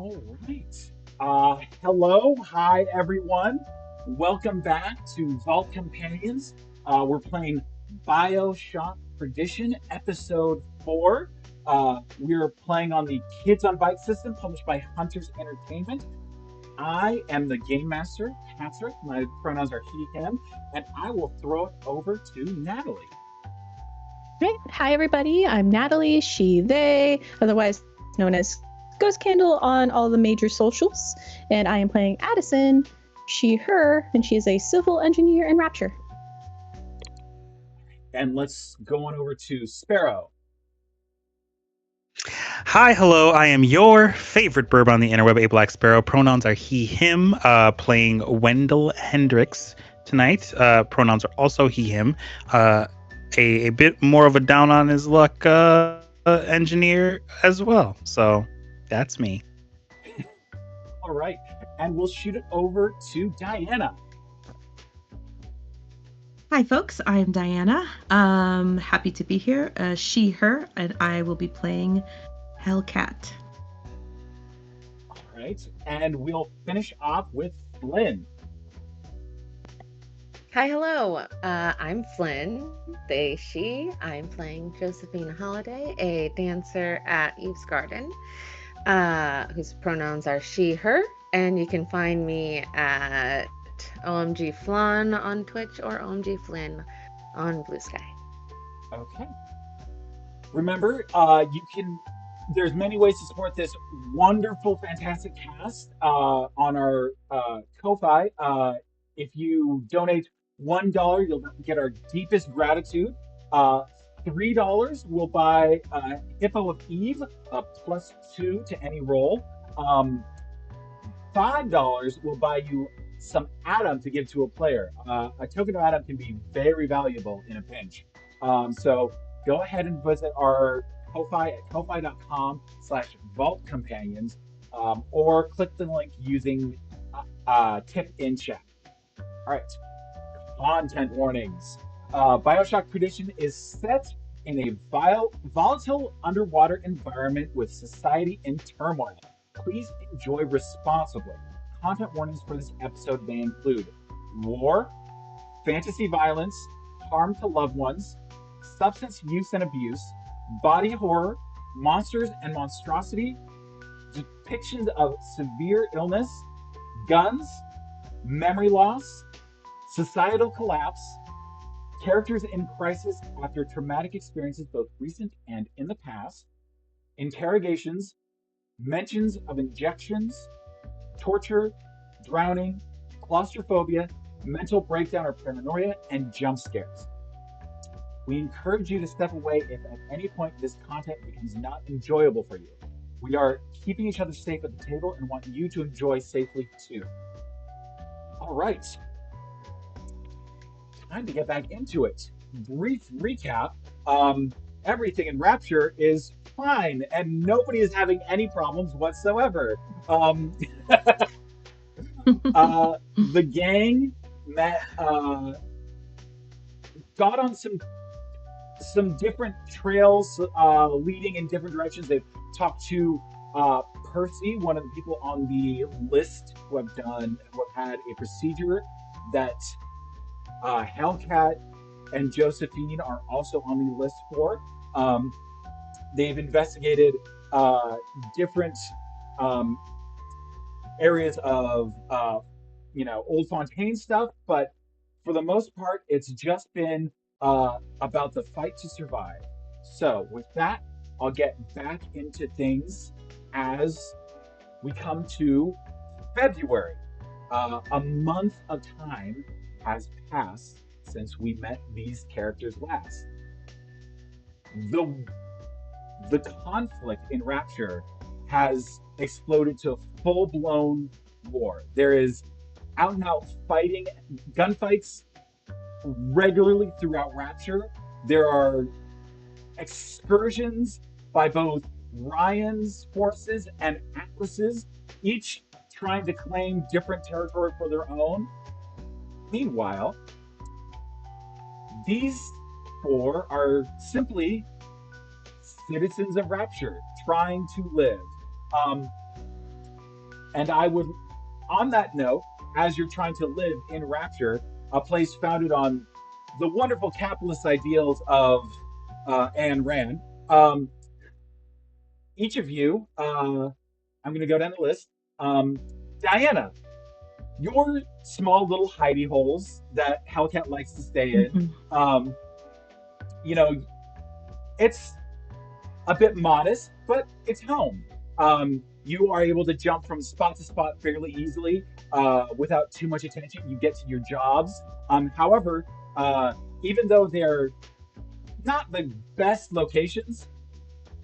All right. Hello. Hi, everyone. Welcome back to Vault Companions. We're playing Bioshock Perdition, Episode 4. We're playing on the Kids on Bike system, published by Hunters Entertainment. I am the Game Master, Patrick. My pronouns are he, him, and I will throw it over to Natalie. Right. Hi, everybody. I'm Natalie, she, they, otherwise known as Ghost Candle on all the major socials. And I am playing Addison, she, her, and she is a civil engineer in Rapture. And let's go on over to Sparrow. Hi, hello. I am your favorite burb on the interweb, a Black Sparrow. Pronouns are he, him. Playing Wendell Hendricks tonight. Pronouns are also he, him. A bit more of a down on his luck engineer as well. So that's me. All right. And we'll shoot it over to Dianna. Hi, folks. I'm Dianna. Happy to be here. She, her, and I will be playing Hellcat. All right. And we'll finish off with Flynn. Hi, hello. I'm Flynn, they, she. I'm playing Josephine Holiday, a dancer at Eve's Garden, whose pronouns are she, her. And you can find me at OMG Flynn on Twitch or OMG Flynn on Blue Sky. Okay. Remember, there's many ways to support this wonderful, fantastic cast on our Ko-Fi. If you donate $1, you'll get our deepest gratitude. $3 will buy Hippo of Eve, +2 to any roll. $5 will buy you some Atom to give to a player. A token of Atom can be very valuable in a pinch. So go ahead and visit our Ko-Fi at ko-fi.com/Vault Companions, or click the link using tip in chat. All right, content warnings. Bioshock Perdition is set in a volatile underwater environment with society in turmoil. Please enjoy responsibly. Content warnings for this episode may include war, fantasy violence, harm to loved ones, substance use and abuse, body horror, monsters and monstrosity, depictions of severe illness, guns, memory loss, societal collapse, characters in crisis after traumatic experiences both recent and in the past, interrogations, mentions of injections, torture, drowning, claustrophobia, mental breakdown or paranoia, and jump scares. We encourage you to step away if at any point this content becomes not enjoyable for you. We are keeping each other safe at the table and want you to enjoy safely too. All right. Time to get back into it. Brief recap. Everything in Rapture is fine and nobody is having any problems whatsoever. The gang got on some different trails leading in different directions. They've talked to Percy, one of the people on the list who have had a procedure that Hellcat and Josephine are also on the list for. They've investigated different areas of old Fontaine stuff, but for the most part, it's just been about the fight to survive. So with that, I'll get back into things as we come to February. A month of time has passed since we met these characters last. The conflict in Rapture has exploded to full-blown war. There is out and out fighting, gunfights regularly throughout Rapture. There are excursions by both Ryan's forces and Atlas's, each trying to claim different territory for their own. Meanwhile, these four are simply citizens of Rapture trying to live. And I would, on that note, as you're trying to live in Rapture, a place founded on the wonderful capitalist ideals of Ayn Rand, each of you, I'm going to go down the list. Dianna, your small little hidey holes that Hellcat likes to stay in, you know, it's a bit modest, but it's home. You are able to jump from spot to spot fairly easily without too much attention. You get to your jobs. However, even though they're not the best locations,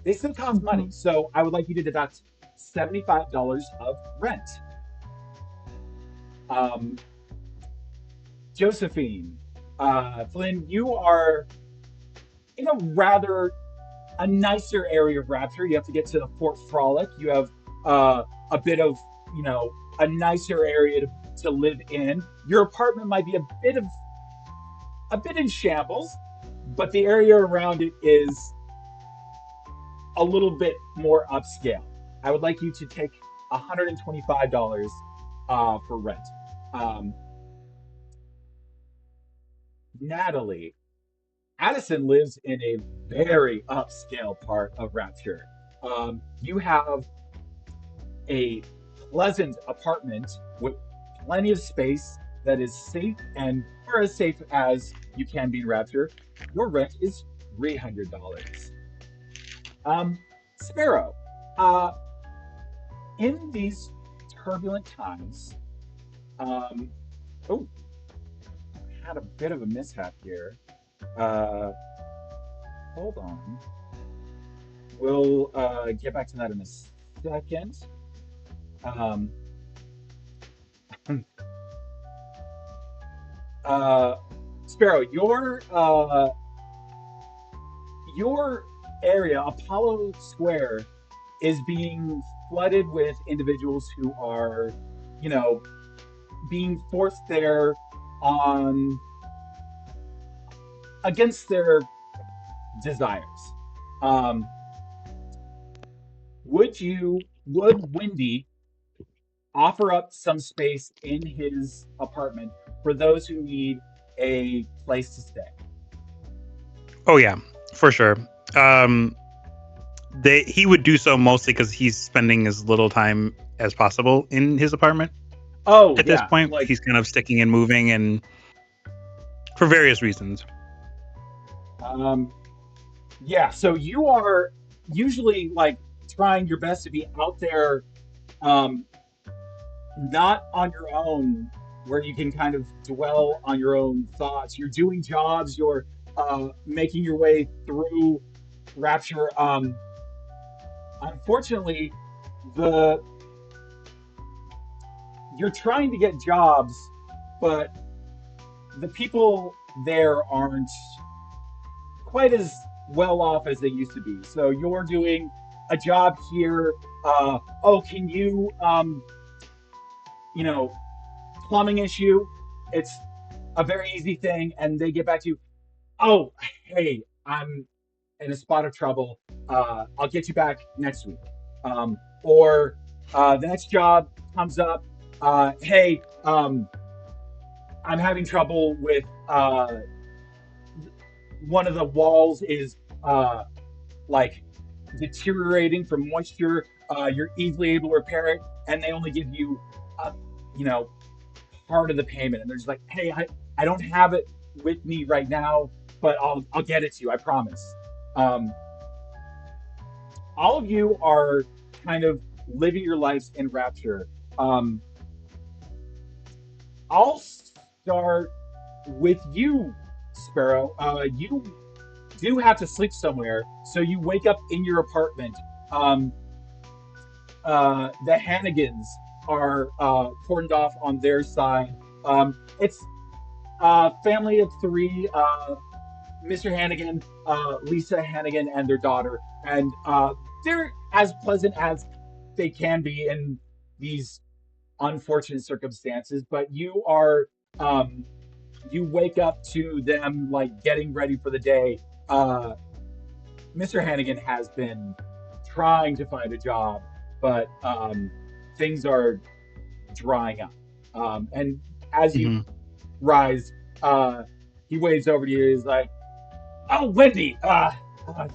they still cost money. So I would like you to deduct $75 of rent. Josephine, Flynn, you are in a nicer area of Rapture. You have to get to Fort Frolic. You have a bit of, a nicer area to live in. Your apartment might be a bit in shambles, but the area around it is a little bit more upscale. I would like you to take $125 for rent. Natalie, Addison lives in a very upscale part of Rapture. You have a pleasant apartment with plenty of space that is safe and or as safe as you can be in Rapture. Your rent is $300. Sparrow, in these turbulent times, oh, I had a bit of a mishap here. Hold on. We'll get back to that in a second. Sparrow, your area, Apollo Square, is being flooded with individuals who are, being forced there on against their desires. Would Wendy offer up some space in his apartment for those who need a place to stay? Oh yeah, for sure. He would do so mostly because he's spending as little time as possible in his apartment. Oh, at this point, he's kind of sticking and moving, and for various reasons. Yeah. So you are usually trying your best to be out there, not on your own, where you can kind of dwell on your own thoughts. You're doing jobs. You're making your way through Rapture. Unfortunately, you're trying to get jobs, but the people there aren't quite as well off as they used to be. So you're doing a job here. Can you, plumbing issue? It's a very easy thing, and they get back to you. Oh, hey, I'm in a spot of trouble. I'll get you back next week. Or the next job comes up. Hey, I'm having trouble with one of the walls is deteriorating from moisture. You're easily able to repair it, and they only give you, part of the payment. And they're just like, hey, I don't have it with me right now, but I'll get it to you. I promise. All of you are kind of living your lives in Rapture. I'll start with you, Sparrow. You do have to sleep somewhere, so you wake up in your apartment. The Hannigans are cordoned off on their side. It's a family of three: Mr. Hannigan, Lisa Hannigan, and their daughter, and they're as pleasant as they can be in these unfortunate circumstances. But you are, you wake up to them getting ready for the day. Mr. Hannigan has been trying to find a job, but things are drying up. And as you Mhm. rise, he waves over to you. He's like, "Oh, Wendy,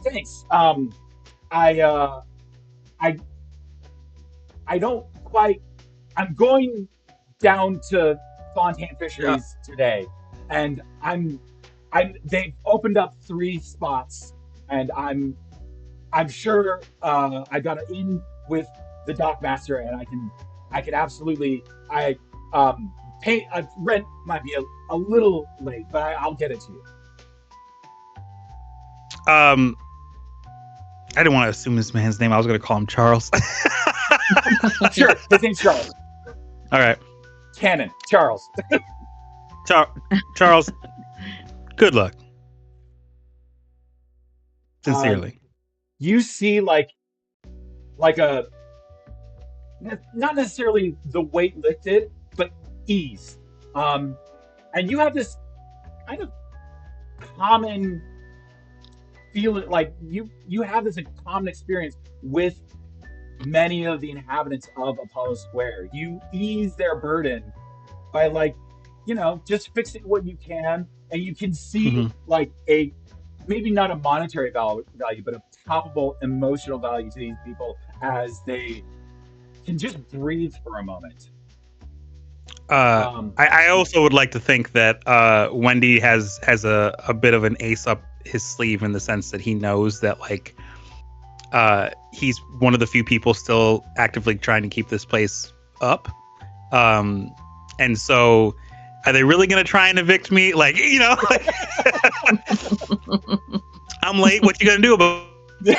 thanks. I, uh, I, I don't quite. I'm going down to Fontaine Yeah. Fisheries today, and They've opened up 3 spots, and I'm sure I got an in with the dockmaster, and I can absolutely pay rent might be a little late, but I'll get it to you. Um, I didn't want to assume this man's name. I was going to call him Charles. Sure, his name's Charles. All right, Cannon, Charles. Charles. Good luck. Sincerely. You see like a not necessarily the weight lifted, but ease. And you have this kind of common feeling, like you have this common experience with many of the inhabitants of Apollo Square. You ease their burden by just fixing what you can, and you can see like a maybe not a monetary value, but a palpable emotional value to these people as they can just breathe for a moment. I also would like to think that Wendy has a bit of an ace up his sleeve in the sense that he knows that he's one of the few people still actively trying to keep this place up. And so are they really going to try and evict me? I'm late. What you going to do about it?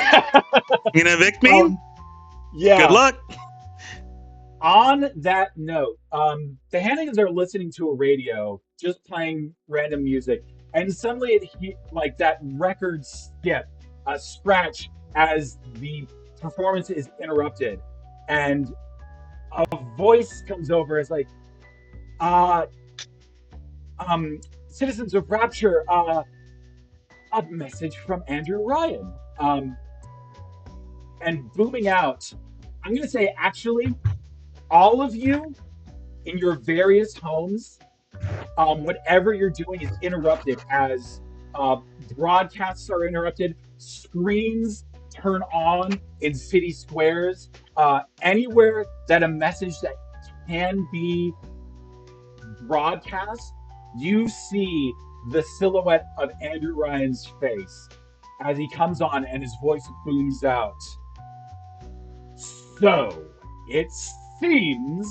You going to evict me? Yeah. Good luck. On that note, the Hannigans are listening to a radio, just playing random music, and suddenly that record skip, a scratch as the performance is interrupted, and a voice comes over. It's like, citizens of Rapture, a message from Andrew Ryan, and booming out. I'm going to say, actually, all of you in your various homes, whatever you're doing is interrupted as broadcasts are interrupted, screens turn on in city squares, anywhere that a message that can be broadcast, you see the silhouette of Andrew Ryan's face as he comes on and his voice booms out. So, it seems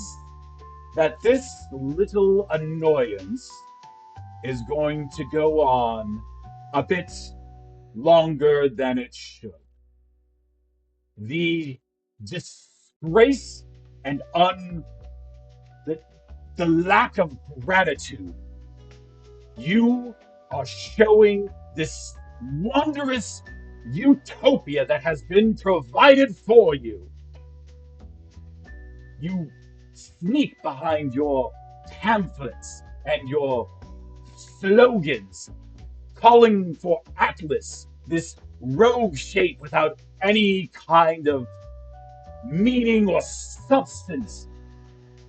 that this little annoyance is going to go on a bit longer than it should. The disgrace and the lack of gratitude you are showing this wondrous utopia that has been provided for you. You sneak behind your pamphlets and your slogans, calling for Atlas, this rogue shape without any kind of meaning or substance.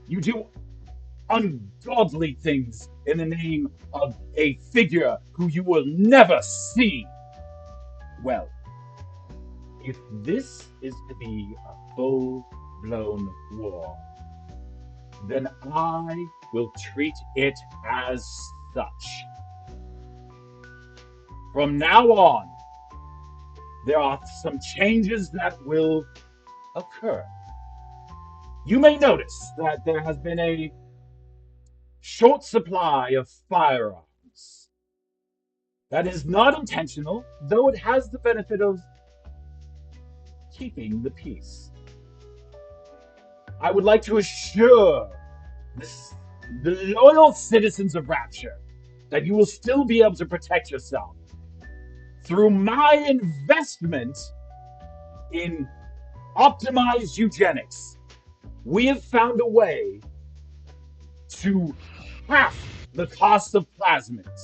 You do ungodly things in the name of a figure who you will never see. Well, if this is to be a full-blown war, then I will treat it as such. From now on, there are some changes that will occur. You may notice that there has been a short supply of firearms. That is not intentional, though it has the benefit of keeping the peace. I would like to assure the loyal citizens of Rapture that you will still be able to protect yourself. Through my investment in optimized eugenics, we have found a way to half the cost of plasmids.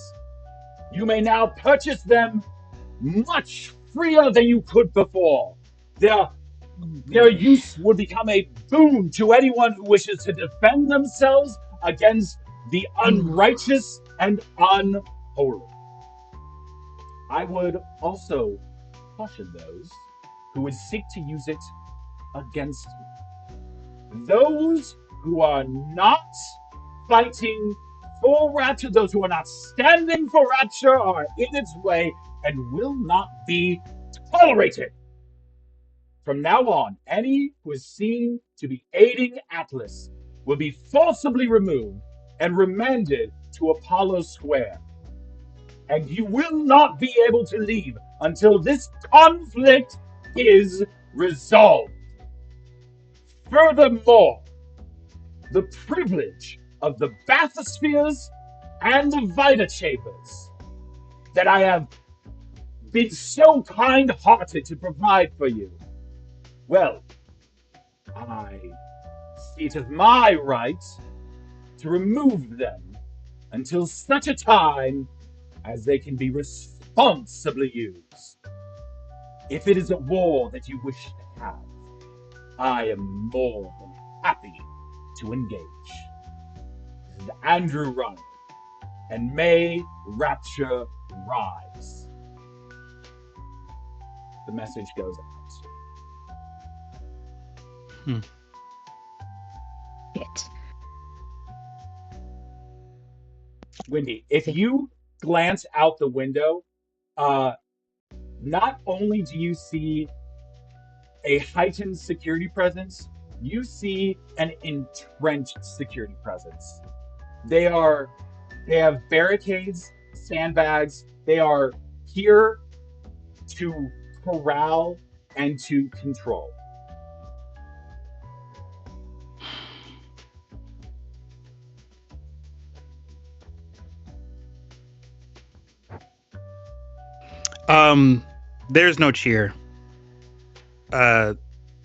You may now purchase them much freer than you could before. Their Their use would become a boon to anyone who wishes to defend themselves against the unrighteous and unholy. I would also caution those who would seek to use it against me. Those who are not fighting for Rapture, those who are not standing for Rapture, are in its way and will not be tolerated. From now on, any who is seen to be aiding Atlas will be forcibly removed and remanded to Apollo Square. And you will not be able to leave until this conflict is resolved. Furthermore, the privilege of the bathyspheres and the vita chambers that I have been so kind-hearted to provide for you, well, I see it as my right to remove them until such a time as they can be responsibly used. If it is a war that you wish to have, I am more than happy to engage. This is Andrew Ryan, and may Rapture rise. The message goes out. Shit. Wendy, if you glance out the window, not only do you see a heightened security presence, you see an entrenched security presence. They have barricades, sandbags. They are here to corral and to control. There's no cheer.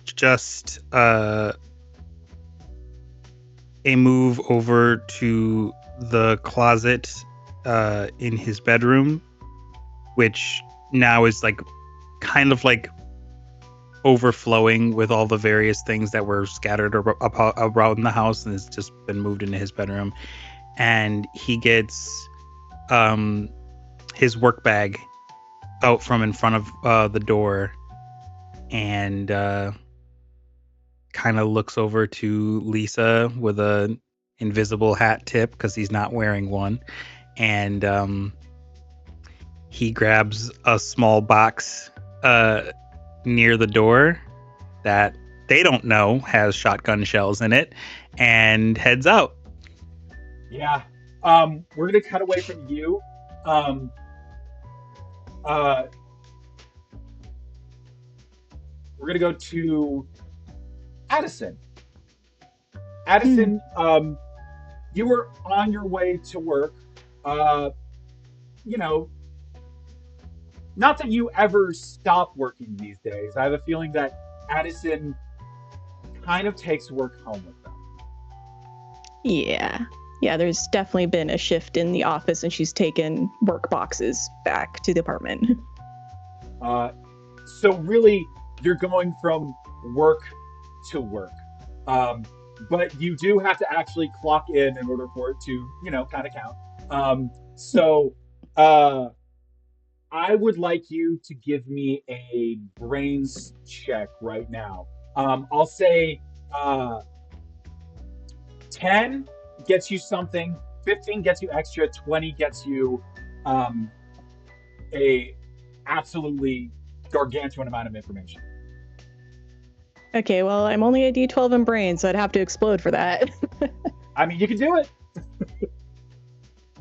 Just a move over to the closet in his bedroom, which now is like kind of like overflowing with all the various things that were scattered around the house, and it's just been moved into his bedroom. And he gets his work bag out from in front of the door, and kind of looks over to Lisa with a invisible hat tip because he's not wearing one, and he grabs a small box near the door that they don't know has shotgun shells in it, and heads out. Yeah. We're gonna cut away from you. We're gonna go to Addison. Addison, you were on your way to work. You know, not that you ever stop working these days. I have a feeling that Addison kind of takes work home with them. Yeah, there's definitely been a shift in the office, and she's taken work boxes back to the apartment. So really, you're going from work to work. But you do have to actually clock in order for it to, kind of count. So I would like you to give me a brains check right now. I'll say 10 gets you something, 15 gets you extra, 20 gets you a absolutely gargantuan amount of information. Okay, well, I'm only a D12 in brain, so I'd have to explode for that. I mean, you can do it.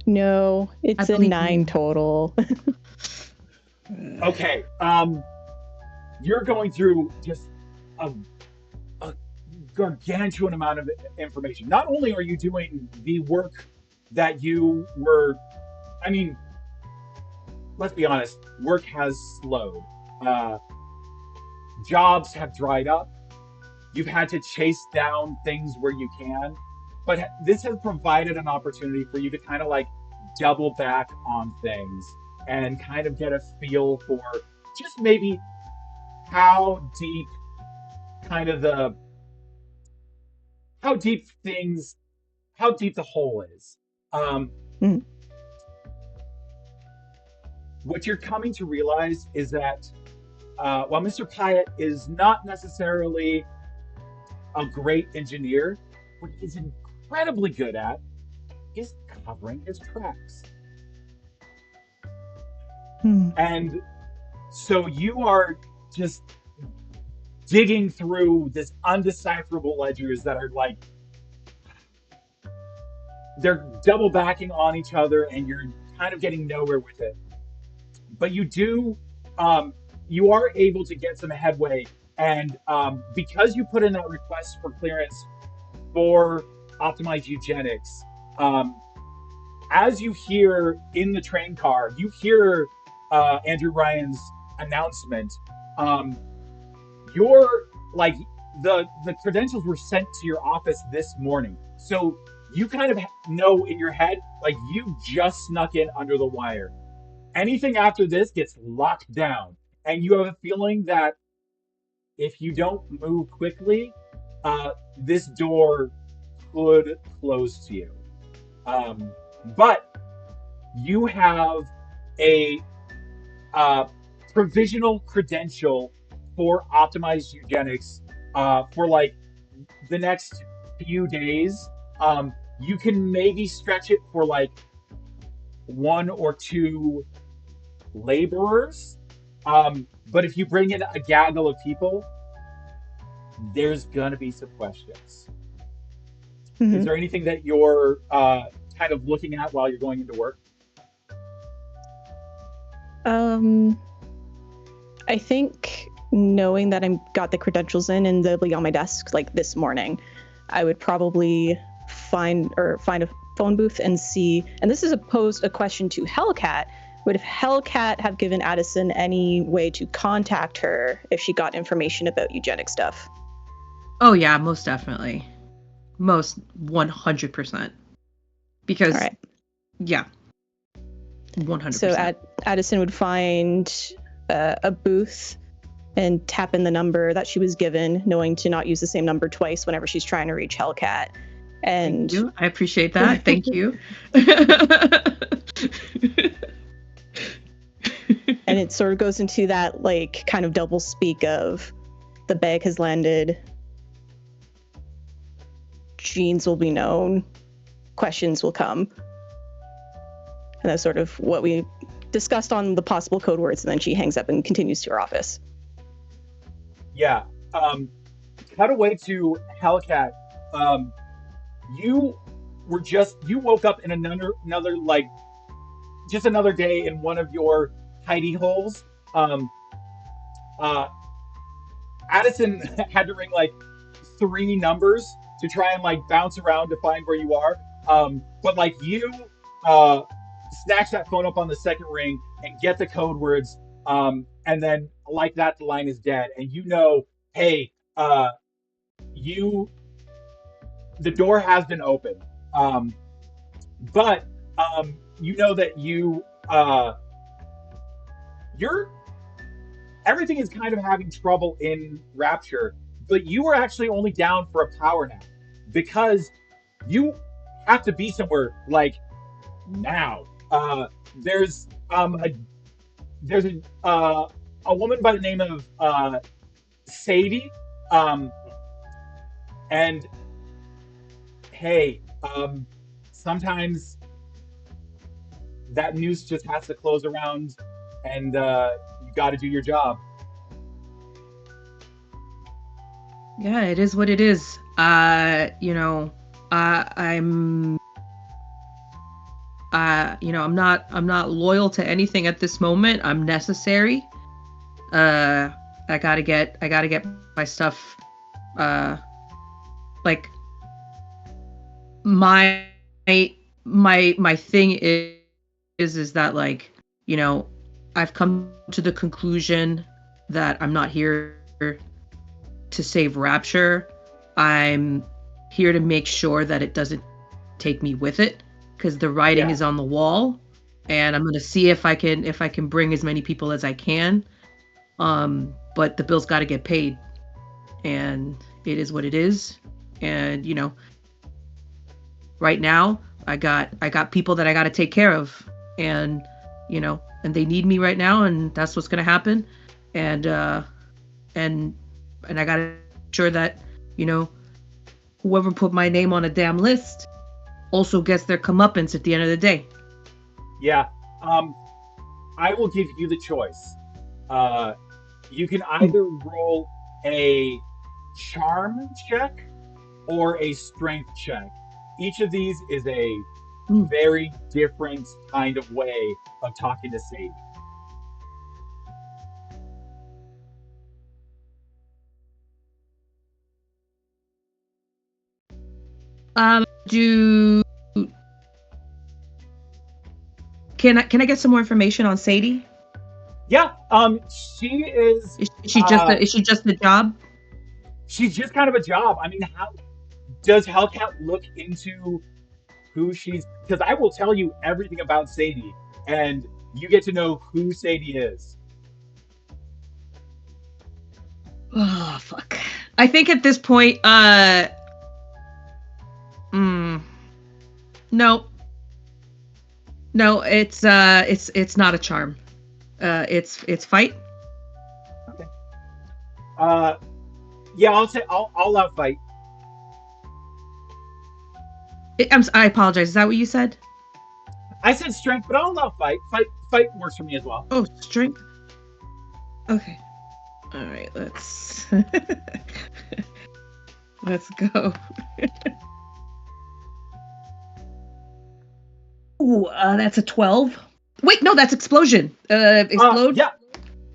No, it's a 9 total. Okay, you're going through just a gargantuan amount of information. Not only are you doing the work that you were, I mean, let's be honest, work has slowed. Jobs have dried up. You've had to chase down things where you can, but this has provided an opportunity for you to kind of like double back on things and kind of get a feel for just maybe how deep kind of how deep the hole is. Mhm. What you're coming to realize is that while Mr. Pyatt is not necessarily a great engineer, what he's incredibly good at is covering his tracks. Hmm. And so you are just digging through this undecipherable ledgers that are like they're double backing on each other, and you're kind of getting nowhere with it. But you are able to get some headway, and because you put in that request for clearance for optimized eugenics, as you hear in the train car, you hear Andrew Ryan's announcement. You're like the credentials were sent to your office this morning, so you kind of know in your head like you just snuck in under the wire. Anything after this gets locked down, and you have a feeling that if you don't move quickly, this door could close to you. But you have a provisional credential for optimized eugenics for like the next few days. You can maybe stretch it for like 1 or 2 laborers. But if you bring in a gaggle of people, there's gonna be some questions. Is there anything that you're kind of looking at while you're going into work? I think knowing that I got the credentials in and they'll be on my desk like this morning, I would probably find a phone booth and see. And this is a question to Hellcat. Would Hellcat have given Addison any way to contact her if she got information about eugenic stuff? Oh yeah, most definitely. Most 100%. Because, all right. Yeah, 100%. So Addison would find a booth and tap in the number that she was given, knowing to not use the same number twice whenever she's trying to reach Hellcat. And thank you. I appreciate that. Thank you. And it sort of goes into that like kind of double speak of the bag has landed, genes will be known, questions will come. And that's sort of what we discussed on the possible code words, and then she hangs up and continues to her office. Yeah. Cut away to Hellcat. You woke up in another like just another day in one of your hidey holes. Addison had to ring like 3 numbers to try and like bounce around to find where you are. But like you snatch that phone up on the second ring and get the code words. And then like that, the line is dead. And you know, hey, the door has been opened. But you know that everything is kind of having trouble in Rapture, but you were actually only down for a power nap because you have to be somewhere like now. There's a woman by the name of Sadie, and hey, sometimes that noose just has to close around, and you got to do your job. Yeah, it is what it is. I'm not loyal to anything at this moment. I'm necessary. I gotta get my stuff. Like my thing is that like, I've come to the conclusion that I'm not here to save Rapture. I'm here to make sure that it doesn't take me with it, because the writing is on the wall, and I'm gonna see if I can bring as many people as I can. But the bill's got to get paid, and it is what it is. And right now I got people that I got to take care of, and and they need me right now, and that's what's gonna happen. And and I gotta make sure that whoever put my name on a damn list also gets their comeuppance at the end of the day. Yeah. I will give you the choice. You can either roll a charm check or a strength check. Each of these is a very different kind of way of talking to Sadie. Can I get some more information on Sadie? Yeah. She is. Is she just a job? She's just kind of a job. I mean, how does Hellcat look into who she's? Because I will tell you everything about Sadie, and you get to know who Sadie is. Oh fuck! I think at this point, no, it's not a charm. It's fight. Okay. Yeah, I'll allow fight. I apologize. Is that what you said? I said strength, but I'll allow fight. Fight works for me as well. Oh, strength. Okay. All right. Let's go. Ooh, that's a 12. Wait, no, that's explosion. Explode.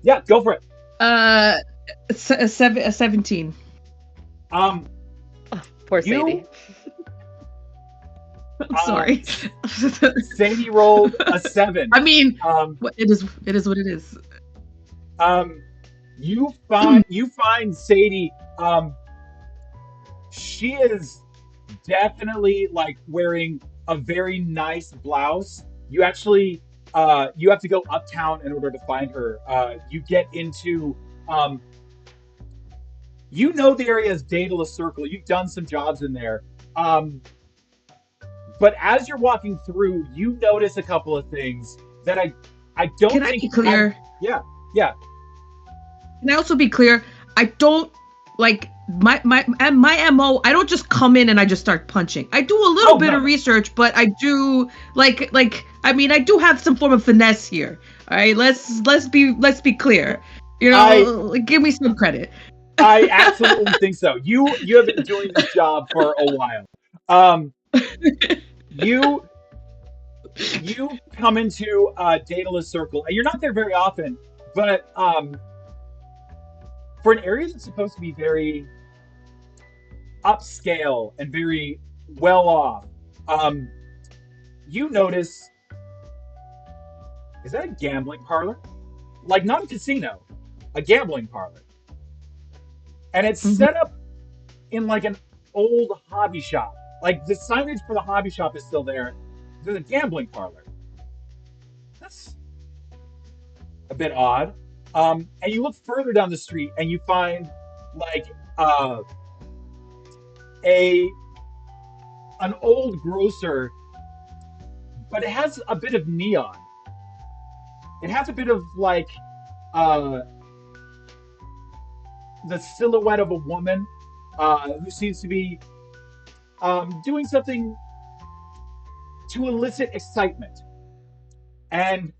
Yeah, go for it. A 17. Poor Sadie. I'm sorry. Sadie rolled a 7. I mean, it is what it is. You find Sadie. She is definitely like wearing a very nice blouse. You actually you have to go uptown in order to find her. You get into the area as Daedalus Circle. You've done some jobs in there. But as you're walking through, you notice a couple of things that I don't think. Can I be clear? Yeah. Can I also be clear? I don't like my MO. I don't just come in and I just start punching. I do a little bit of research, but I do I mean, I do have some form of finesse here. All right, let's be clear. Give me some credit. I absolutely think so. You have been doing this job for a while. You come into Daedalus Circle, and you're not there very often, but for an area that's supposed to be very upscale and very well off, you notice, is that a gambling parlor? Like, not a casino, a gambling parlor. And it's set up in like an old hobby shop. Like, the signage for the hobby shop is still there. There's a gambling parlor. That's a bit odd. And you look further down the street and you find like an old grocer, but it has a bit of neon. It has a bit of like the silhouette of a woman who seems to be doing something to elicit excitement. And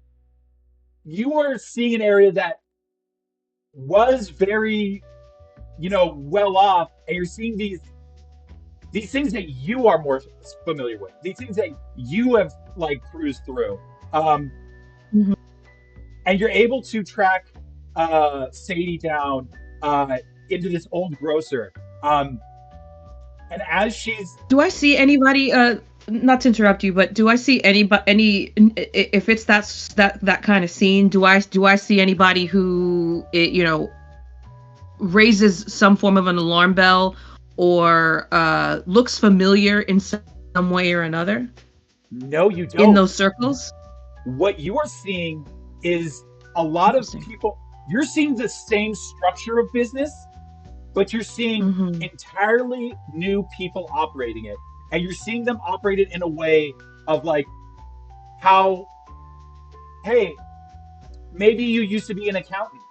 you are seeing an area that was very, well off, and you're seeing these things that you are more familiar with, these things that you have like cruised through, and you're able to track Sadie down into this old grocer. And as she's, do I see anybody? Not to interrupt you, but do I see any? If it's that kind of scene, do I see anybody who raises some form of an alarm bell or looks familiar in some way or another? No, you don't. In those circles, what you are seeing is a lot of people. You're seeing the same structure of business, but you're seeing Mm-hmm. entirely new people operating it, and you're seeing them operate it in a way of like how, hey, maybe you used to be an accountant,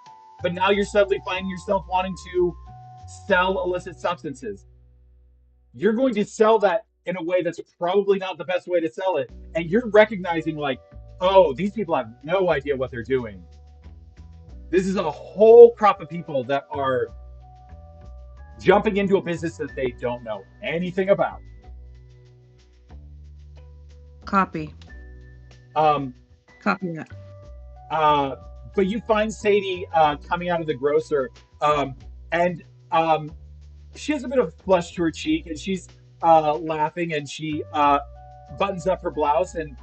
but now you're suddenly finding yourself wanting to sell illicit substances. You're going to sell that in a way that's probably not the best way to sell it. And you're recognizing, like, oh, these people have no idea what they're doing. This is a whole crop of people that are jumping into a business that they don't know anything about. Copy. Um, Copy that. uh, but you find Sadie coming out of the grocer, and she has a bit of flush to her cheek, and she's laughing, and she buttons up her blouse, and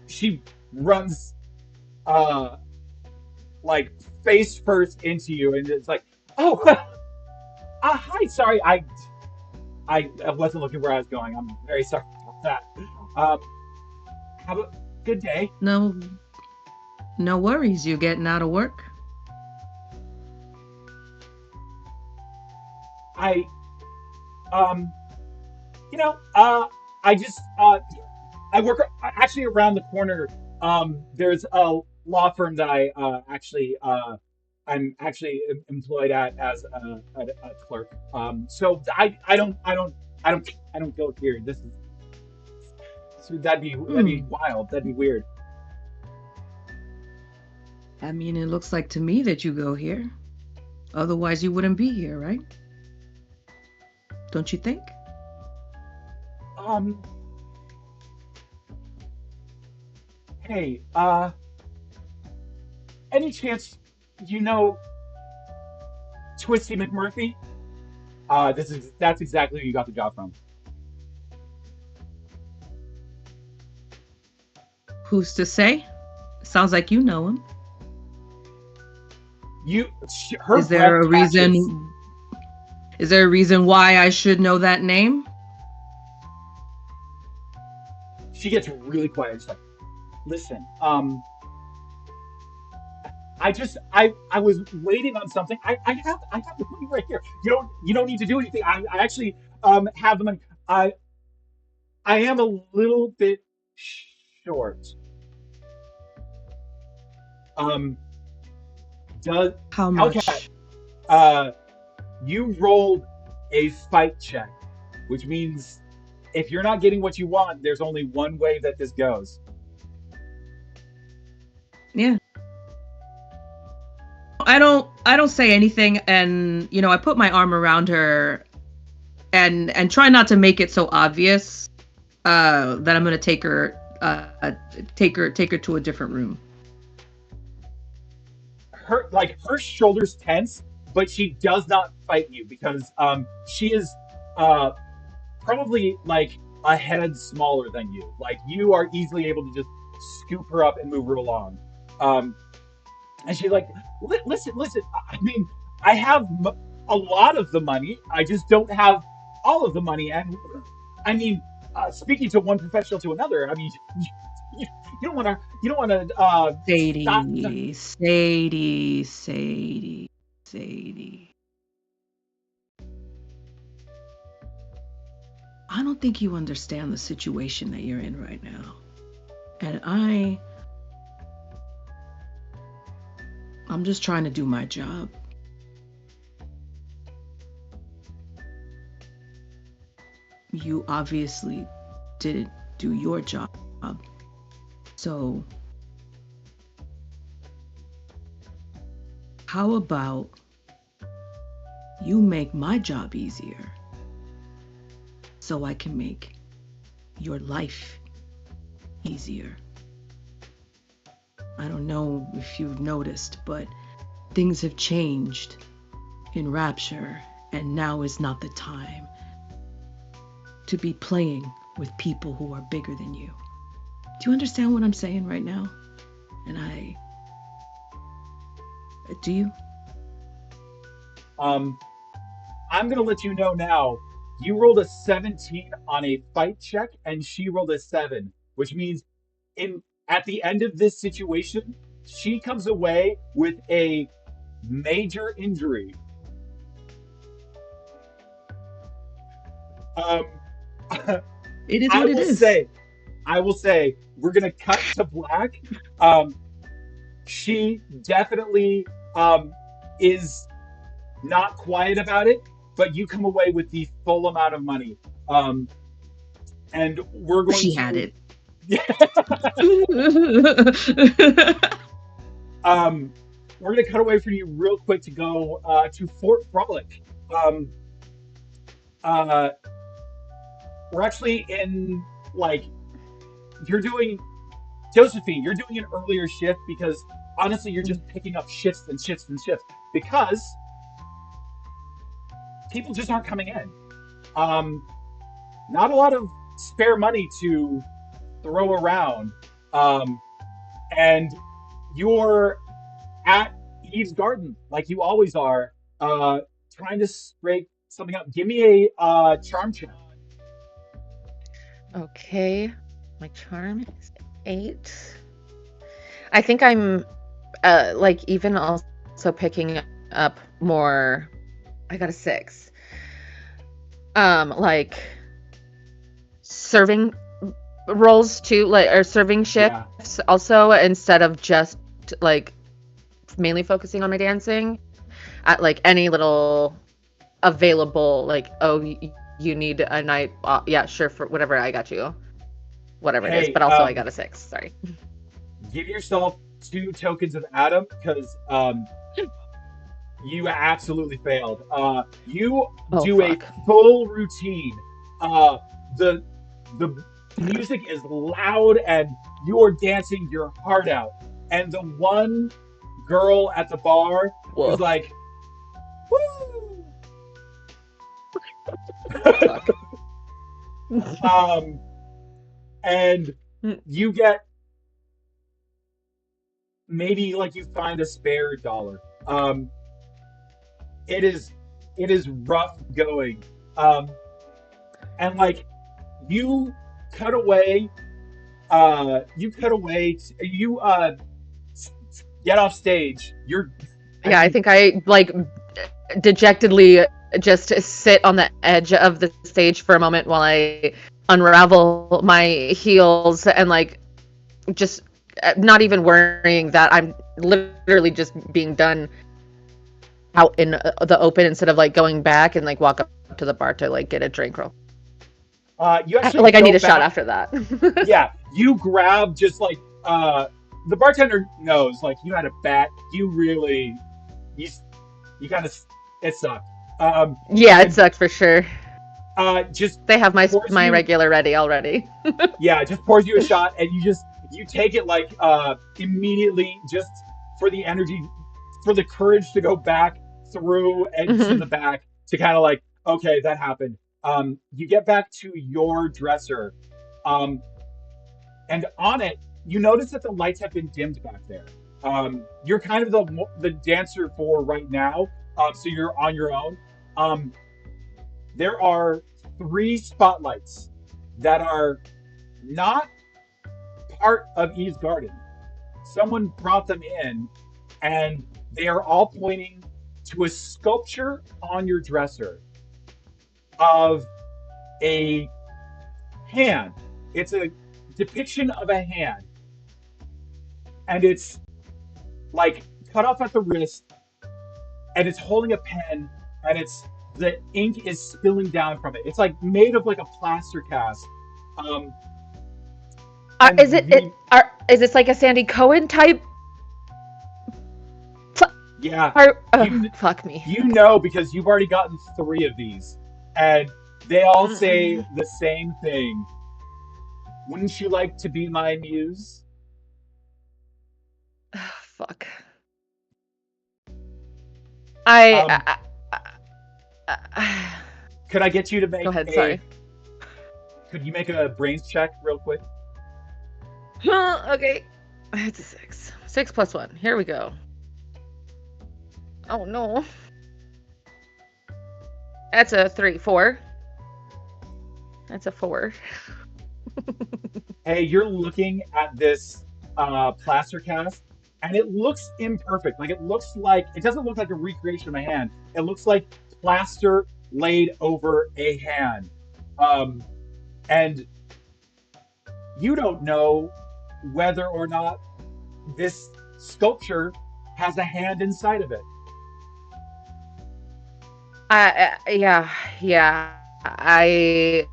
she runs uh, like face first into you, and it's like, oh, hi, sorry, I wasn't looking where I was going. I'm very sorry about that. Um, have a good day. No, no worries. You getting out of work? I, um, I just, I work actually around the corner. There's a law firm that I'm actually employed at as a clerk. I don't go here. This is so that'd be wild. That'd be weird. I mean, it looks like to me that you go here. Otherwise, you wouldn't be here, right? Don't you think? Um, hey, any chance you know Twisty McMurphy? That's exactly who you got the job from. Who's to say? Sounds like you know him. Her Is there breath a catches. reason? Is there a reason why I should know that name? She gets really quiet. She's like, listen, I was waiting on something. I have the money right here. You don't need to do anything. I actually have the money. I am a little bit short. Um does How Hellcat, much? uh you rolled a fight check, which means if you're not getting what you want, there's only one way that this goes. Yeah. I don't say anything, and I put my arm around her and try not to make it so obvious that I'm going to take her to a different room. Her shoulders tense, but she does not fight you because she is uh probably like a head smaller than you. Like you are easily able to just scoop her up and move her along. Um, and she's like, listen. I mean, I have a lot of the money. I just don't have all of the money. And I mean, speaking to one professional to another, I mean, you, you don't want to stop. Sadie. I don't think you understand the situation that you're in right now. And I'm just trying to do my job. You obviously didn't do your job. So, how about you make my job easier so I can make your life easier? I don't know if you've noticed, but things have changed in Rapture, and now is not the time to be playing with people who are bigger than you. Do you understand what I'm saying right now? And do you? I'm gonna let you know now. You rolled a 17 on a fight check, and she rolled a 7, which means in at the end of this situation, she comes away with a major injury. Um, It is I what it will is. say, we're gonna cut to black. Um, she definitely is not quiet about it, but you come away with the full amount of money. Um, and we're going She had to, it. um, we're gonna cut away from you real quick to go to Fort Frolic. Um, uh, we're actually in like you're doing Josephine. You're doing an earlier shift because honestly, you're just picking up shifts and shifts and shifts because people just aren't coming in. Um, not a lot of spare money to throw around. Um, and you're at Eve's Garden like you always are, trying to scrape something up. Give me a charm check. Okay. My charm is 8. I think I'm like even also picking up more. I got a 6. Like serving roles too, like or serving Yeah. shifts also instead of just like mainly focusing on my dancing at like any little available like you need a night yeah sure for whatever I got you whatever it is Hey, but also I got a 6 sorry. give yourself 2 tokens of Adam because you absolutely failed. You Oh do a fuck. full routine. The the music is loud and you're dancing your heart out. And the one girl at the bar Whoa. is like, "Woo!" Fuck. And you get maybe like you find a spare dollar. It is rough going. Um, and like you cut away you get off stage. Yeah, I think I like dejectedly just sit on the edge of the stage for a moment while I unravel my heels and like just not even worrying that I'm literally just being done out in the open instead of like going back and like walk up to the bar to like get a drink roll. You actually Like I go need a shot back. after that. Yeah, you grab just like the bartender knows like you had a bat. You really you you kind of it sucked. Yeah, it And sucked for sure. just They have pours my you regular ready already. yeah, just pours you a shot and you take it like immediately just for the energy for the courage to go back through and to the Mhm. back to kind of like okay that happened. You get back to your dresser, um, and on it you notice that the lights have been dimmed back there. You're kind of the dancer for right now, so you're on your own. Um, there are 3 spotlights that are not part of Eve's Garden. Someone brought them in, and they are all pointing to a sculpture on your dresser of a hand. It's a depiction of a hand, and it's like cut off at the wrist, and it's holding a pen, and the ink is spilling down from it. It's like made of like a plaster cast. Um, Is and it it the is this like a Sandy Cohen type? yeah, you Fuck me. you know because you've already gotten 3 of these, and they all say the same thing. Wouldn't you like to be my muse? Fuck. I, Um, I, could I get you to Go make ahead. a? Sorry. Could you make a brains check real quick? Okay. It's a 6. 6 plus 1. Here we go. Oh no. That's a 3. 4. That's a 4. Hey, you're looking at this plaster cast, and it looks imperfect. Like it doesn't look like a recreation of a hand. It looks like plaster laid over a hand. And you don't know whether or not this sculpture has a hand inside of it. Yeah. I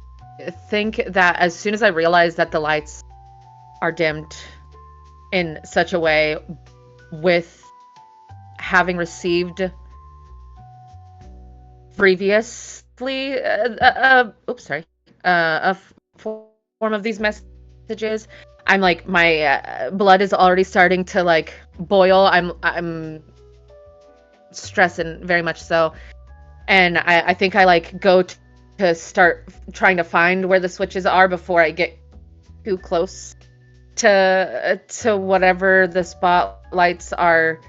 think that as soon as I realize that the lights are dimmed in such a way, with having received previously, a form of these messages, I'm like, my blood is already starting to like boil. I'm stressing very much so. And I think I like go to start trying to find where the switches are before I get too close to whatever the spotlights are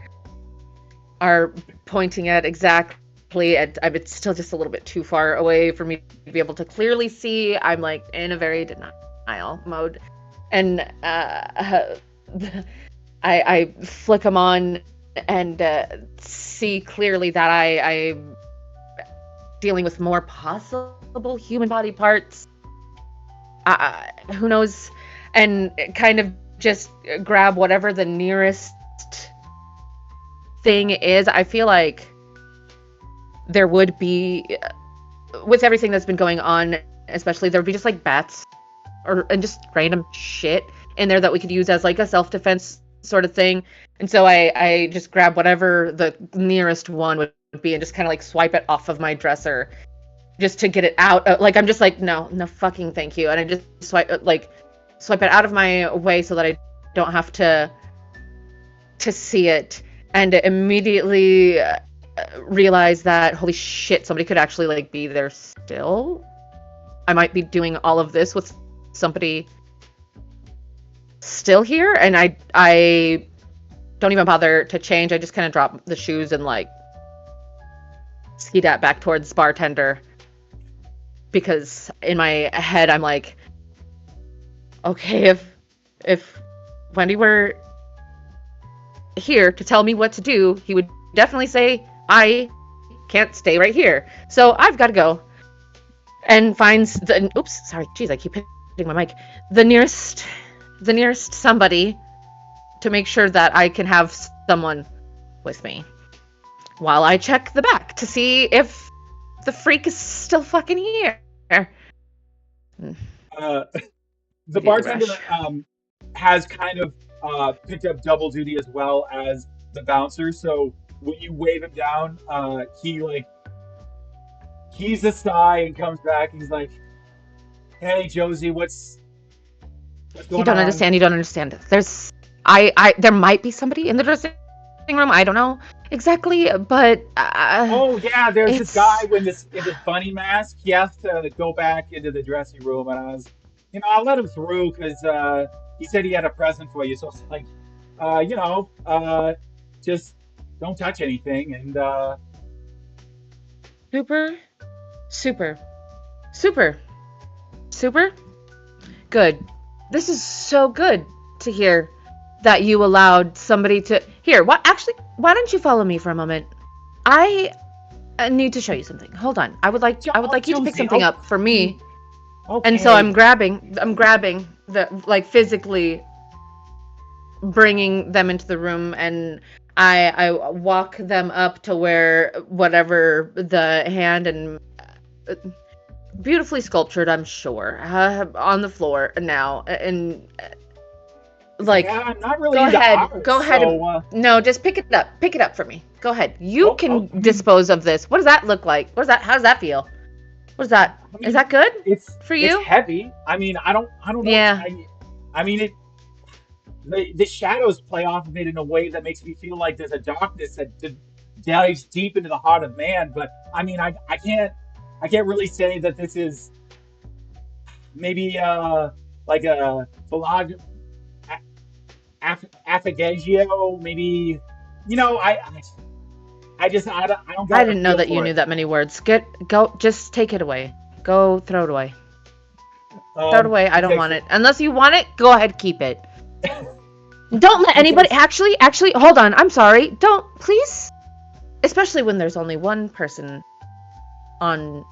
pointing at exactly. And it's still just a little bit too far away for me to be able to clearly see. I'm like in a very denial mode, and I flick them on and see clearly that I'm dealing with more possible human body parts. Who knows? And kind of just grab whatever the nearest thing is. I feel like there would be, with everything that's been going on, especially, there would be just like bats and just random shit in there that we could use as like a self-defense sort of thing. And so I just grab whatever the nearest one would be and just kind of like swipe it off of my dresser just to get it out. Like I'm just like, no fucking thank you. And I just swipe it out of my way so that I don't have to see it, and immediately realize that holy shit, somebody could actually like be there still. I might be doing all of this with somebody still here, and I don't even bother to change. I just kind of drop the shoes and like skedat back towards bartender, because in my head I'm like, okay, if Wendy were here to tell me what to do, he would definitely say I can't stay right here, so I've got to go. And finds the I keep hitting my mic. The nearest somebody to make sure that I can have someone with me while I check the back to see if the freak is still fucking here. The bartender has kind of picked up double duty as well as the bouncer. So when you wave him down, he like heaves a sigh and comes back. He's like, "Hey, Josie, what's going on?" You don't understand. There might be somebody in the dressing room. I don't know exactly, but oh yeah, there's this guy in this bunny mask. He has to go back into the dressing room, and I was, I'll let him through because he said he had a present for you. So it's like, just don't touch anything, and super good. This is so good to hear that you allowed somebody to here. Why don't you follow me for a moment? I need to show you something. Hold on. I would like you to pick something up for me. Okay. And so I'm grabbing the, like, physically bringing them into the room, and I walk them up to where whatever the hand and beautifully sculptured, I'm sure, on the floor now, and like, yeah, I'm not really go into ahead, art, go ahead. so, No, just pick it up for me. Go ahead. You can dispose of this. What does that look like? How does that feel? What is that? Is that good? It's for you? It's heavy. I mean, I don't know. Yeah. I mean, the shadows play off of it in a way that makes me feel like there's a darkness that dives deep into the heart of man. But I mean, I can't really say that this is maybe like a affigagio, maybe, I don't. I didn't know that you knew that many words. Go, just take it away. Go, throw it away. Throw it away. I don't want it. Unless you want it, go ahead, keep it. Don't let anybody. Actually, hold on. I'm sorry. Don't, please. Especially when there's only one person on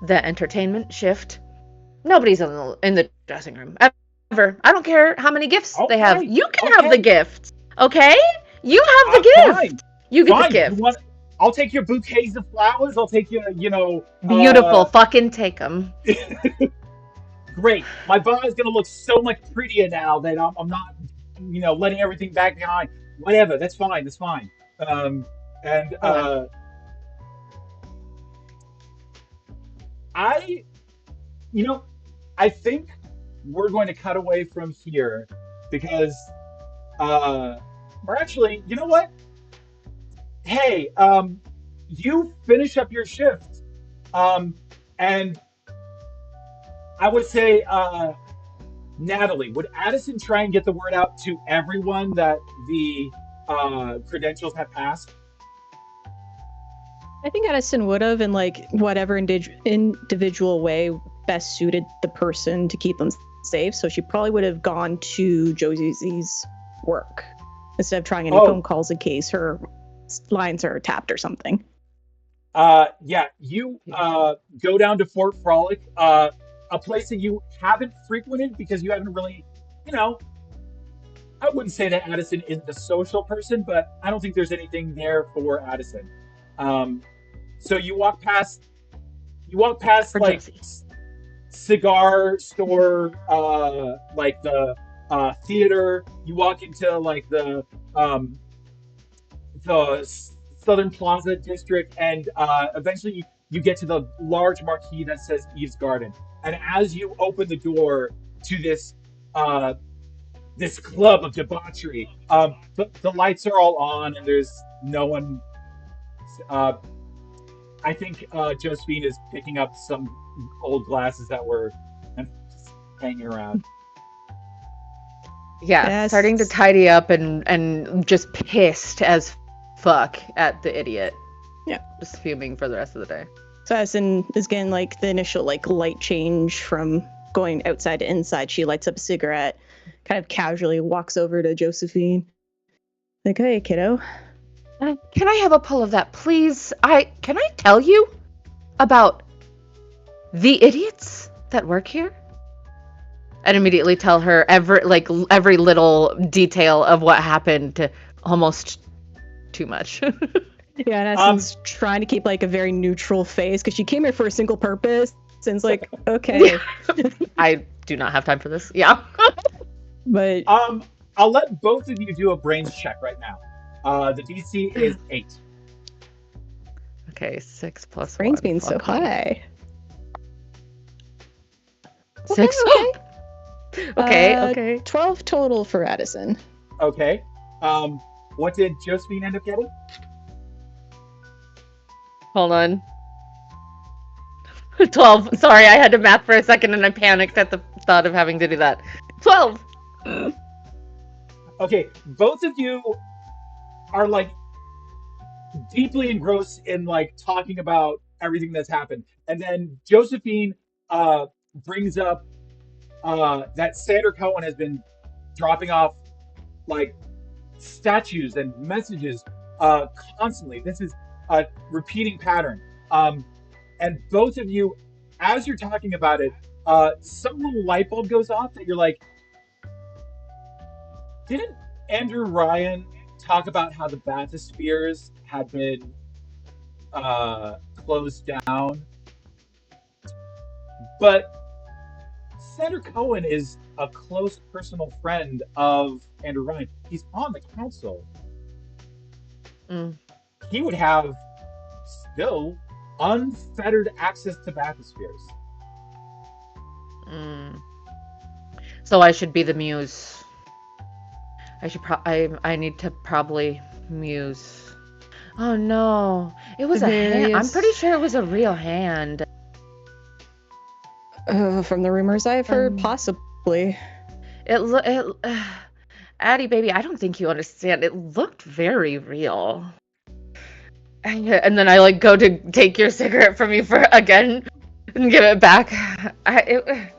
the entertainment shift. Nobody's in the dressing room ever. I don't care how many gifts they have. Okay, You can have the gift, okay? You have the fine. gift. You get Fine. the gift. I'll take your bouquets of flowers. I'll take your, Beautiful. Fucking take them. Great. My bar is gonna look so much prettier now that I'm not, letting everything back behind. Whatever. That's fine. That's fine. And I, I think we're going to cut away from here because, or actually, you know what? Hey, you finish up your shift, and I would say, Natalie, would Addison try and get the word out to everyone that the credentials have passed? I think Addison would have in like whatever individual way best suited the person to keep them safe. So she probably would have gone to Josie's work instead of trying any phone calls in case her lines are tapped or something. Yeah, you go down to Fort Frolic, a place that you haven't frequented because you haven't really, I wouldn't say that Addison isn't a social person, but I don't think there's anything there for Addison. So you walk past like cigar store, like the theater. You walk into like the Southern Plaza district, and eventually you get to the large marquee that says Eve's Garden. And as you open the door to this this club of debauchery, the lights are all on and there's no one. I think Josephine is picking up some old glasses that were hanging around. Yeah, Yes. starting to tidy up and just pissed as fuck at the idiot. Yeah. Just fuming for the rest of the day. So Addison is getting like the initial like light change from going outside to inside. She lights up a cigarette, kind of casually walks over to Josephine. Like, hey, kiddo. Can I have a pull of that, please? Can I tell you about the idiots that work here? And immediately tell her every little detail of what happened, to almost too much. Yeah, and Addison's trying to keep like a very neutral face because she came here for a single purpose. And it's like, okay. I do not have time for this. Yeah. But I'll let both of you do a brains check right now. The DC is 8. Okay, 6 plus brains 1. being so high. 6. Okay. Okay. 12 total for Addison. Okay. What did Josephine end up getting? Hold on. 12. Sorry, I had to math for a second and I panicked at the thought of having to do that. 12. Okay, both of you are like deeply engrossed in like talking about everything that's happened. And then Josephine brings up that Sander Cohen has been dropping off like statues and messages constantly. This is a repeating pattern. And both of you, as you're talking about it, some little light bulb goes off that you're like, didn't Andrew Ryan talk about how the bathyspheres had been closed down? But Sander Cohen is a close personal friend of Andrew Ryan. He's on the council. He would have still unfettered access to bathyspheres. So I should be the muse. I need to probably muse. Oh no, it was a hand. I'm pretty sure it was a real hand. From the rumors I've heard, possibly. Addie, baby, I don't think you understand. It looked very real. And then I like go to take your cigarette from you again and give it back. It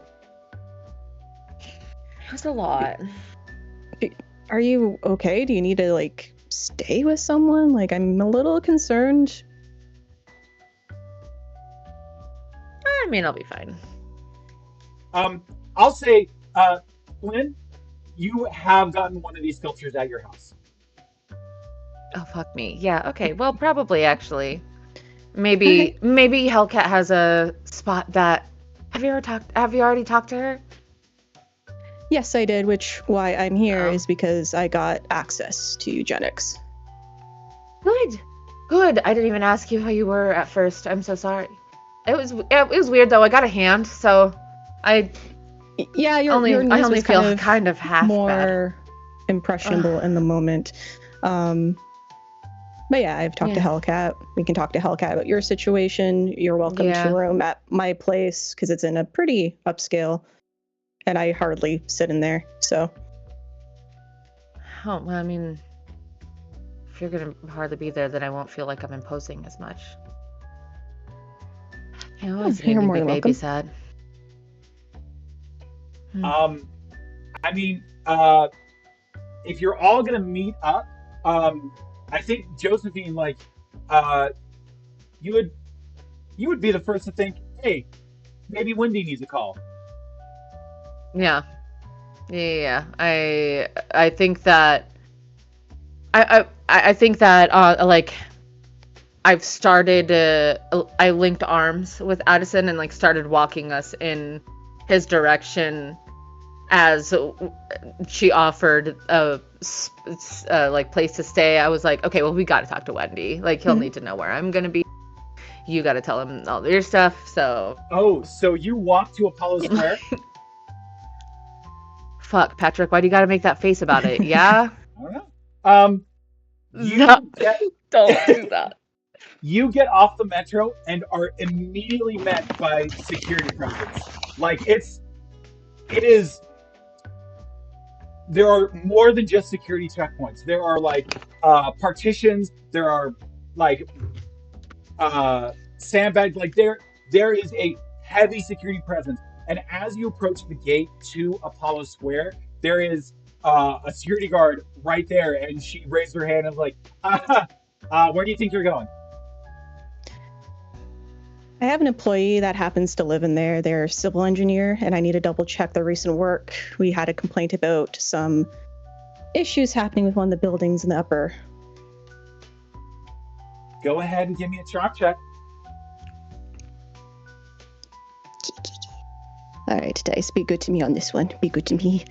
was a lot. Are you okay? Do you need to like stay with someone? Like, I'm a little concerned. I mean, I'll be fine. I'll say, Flynn, you have gotten one of these sculptures at your house. Oh fuck me. Yeah. Okay. Well, probably actually. Maybe Hellcat has a spot that. Have you already talked to her? Yes, I did, which why I'm here Oh. is because I got access to eugenics. Good. I didn't even ask you how you were at first. I'm so sorry. It was weird though. I got a hand, so I Yeah, your only was feel kind of half more impressionable in the moment. But yeah, I've talked to Hellcat. We can talk to Hellcat about your situation. You're welcome to roam at my place because it's in a pretty upscale, and I hardly sit in there. So. Oh, well, I mean, if you're gonna hardly be there, then I won't feel like I'm imposing as much. You always need to be babysat. I mean, if you're all gonna meet up, I think Josephine, like, you would be the first to think, hey, maybe Wendy needs a call. Yeah. I think that I think that like I've started I linked arms with Addison and like started walking us in his direction as she offered a like place to stay. I was like, okay, well, we got to talk to Wendy. Like, he'll need to know where I'm gonna be. You got to tell him all your stuff. So. Oh, so you walk to Apollo Square? Fuck, Patrick. Why do you got to make that face about it? Yeah. I don't know. Don't do that. You get off the metro and are immediately met by security presence. Like, it is. There are more than just security checkpoints. There are like partitions. There are like sandbags. Like there is a heavy security presence. And as you approach the gate to Apollo Square, there is a security guard right there, and she raised her hand and was like, "Where do you think you're going?" I have an employee that happens to live in there. They're a civil engineer, and I need to double check their recent work. We had a complaint about some issues happening with one of the buildings in the upper. Go ahead and give me a charm check. All right, dice, be good to me on this one. Be good to me.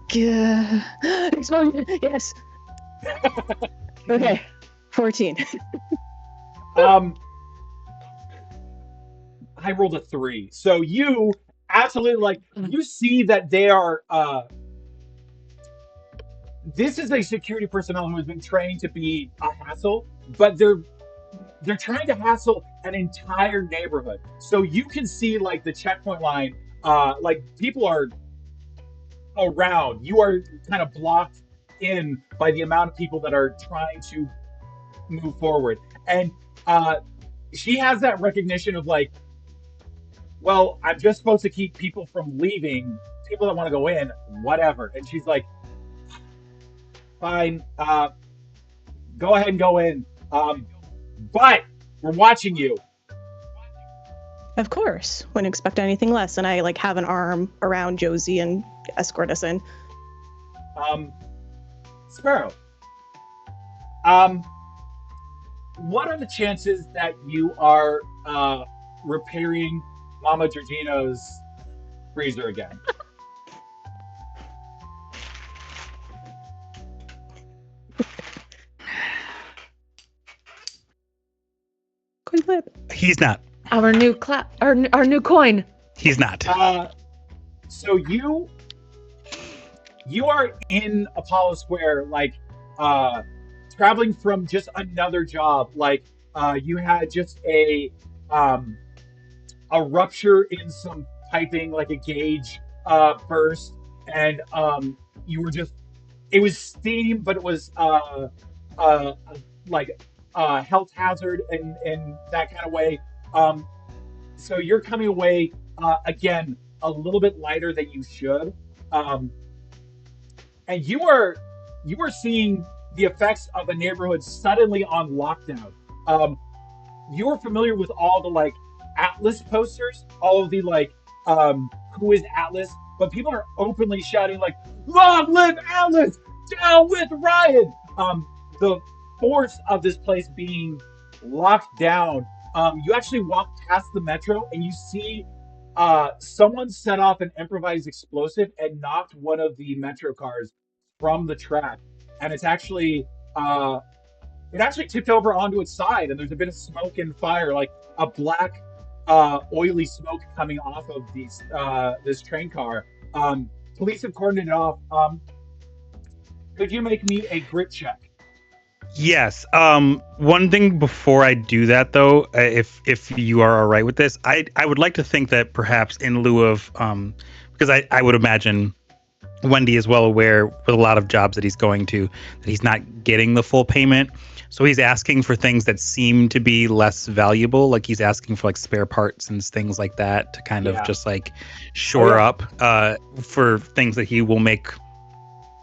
Explosion! Yes. Okay, 14. I rolled a 3. So you absolutely, like, you see that they are, this is a security personnel who has been trained to be a hassle, but they're trying to hassle an entire neighborhood. So you can see, like, the checkpoint line, like, people are around. You are kind of blocked in by the amount of people that are trying to move forward. And she has that recognition of, like, well, I'm just supposed to keep people from leaving, people that want to go in, whatever. And she's like, fine, go ahead and go in. But we're watching you. Of course. Wouldn't expect anything less. And I like have an arm around Josie and escort us in. Sparrow, what are the chances that you are repairing Mama Georgina's freezer again? Coin flip. He's not. Our new our new coin. He's not. So you are in Apollo Square, like traveling from just another job. Like you had just a rupture in some piping, like a gauge burst, and you were just, it was steam, but it was like health hazard and that kind of way. So you're coming away again a little bit lighter than you should, and you are seeing the effects of a neighborhood suddenly on lockdown. You are familiar with all the like Atlas posters, all of the like who is Atlas, but people are openly shouting like, "Long live Atlas! Down with Ryan!" The force of this place being locked down. You actually walk past the metro and you see someone set off an improvised explosive and knocked one of the metro cars from the track, and it actually tipped over onto its side, and there's a bit of smoke and fire, like a black, oily smoke coming off of this train car. Police have cordoned it off. Could you make me a grit check? Yes. One thing before I do that, though, if you are all right with this, I would like to think that perhaps in lieu of because I would imagine Wendy is well aware with a lot of jobs that he's going to that he's not getting the full payment. So he's asking for things that seem to be less valuable, like he's asking for like spare parts and things like that to kind of just like shore up for things that he will make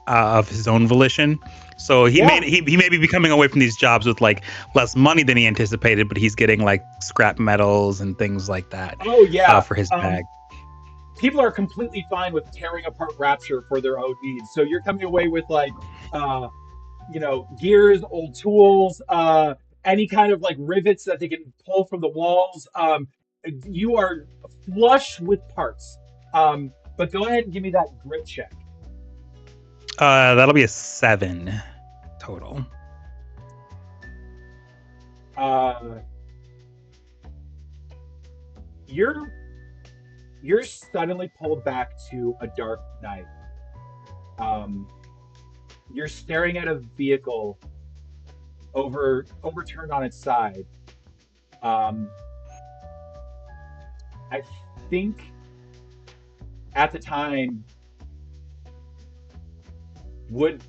of his own volition. So he may be becoming away from these jobs with like less money than he anticipated, but he's getting like scrap metals and things like that. For his bag. People are completely fine with tearing apart Rapture for their own needs. So you're coming away with like, gears, old tools, any kind of like rivets that they can pull from the walls. You are flush with parts. But go ahead and give me that grit check. That'll be a 7 total. You're suddenly pulled back to a dark night. You're staring at a vehicle overturned on its side. I think at the time, would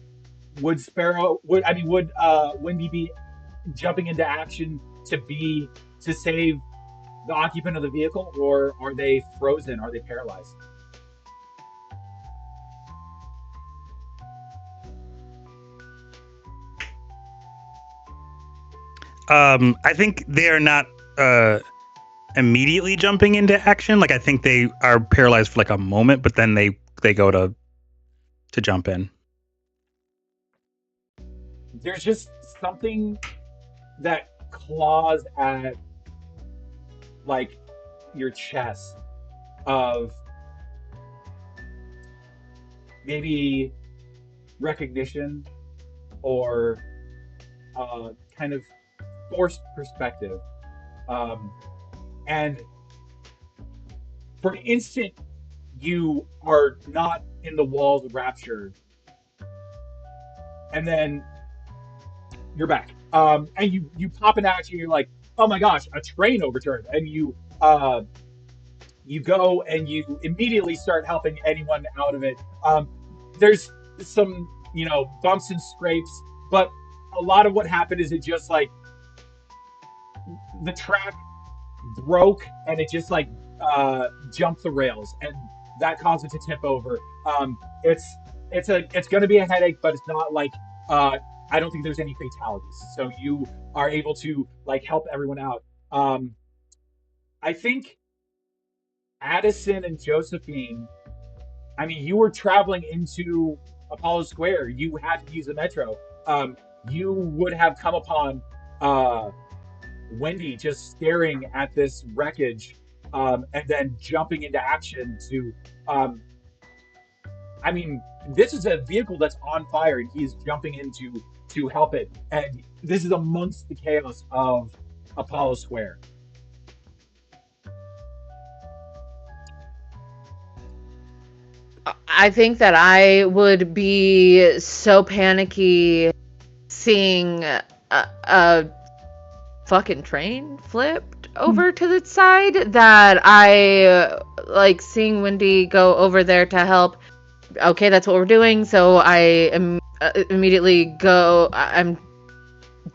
Wendy be jumping into action to save the occupant of the vehicle, or are they frozen? Are they paralyzed? I think they are not immediately jumping into action. Like I think they are paralyzed for like a moment, but then they go to jump in. There's just something that claws at like your chest of maybe recognition or kind of forced perspective. And for an instant, you are not in the walls of Rapture. And then you're back. And you pop in action, you're like, oh my gosh, a train overturned. And you go and you immediately start helping anyone out of it. There's some, bumps and scrapes, but a lot of what happened is it just like the track broke and it just like jumped the rails, and that caused it to tip over. It's going to be a headache, but it's not like I don't think there's any fatalities, so you are able to like help everyone out. I think Addison and Josephine, I mean, you were traveling into Apollo Square. You had to use the metro. You would have come upon Wendy just staring at this wreckage, and then jumping into action to I mean, this is a vehicle that's on fire and he's jumping in to help it. And this is amongst the chaos of Apollo Square. I think that I would be so panicky seeing a fucking train flipped over to the side that I like seeing Wendy go over there to help. Okay, that's what we're doing. So I immediately go. I'm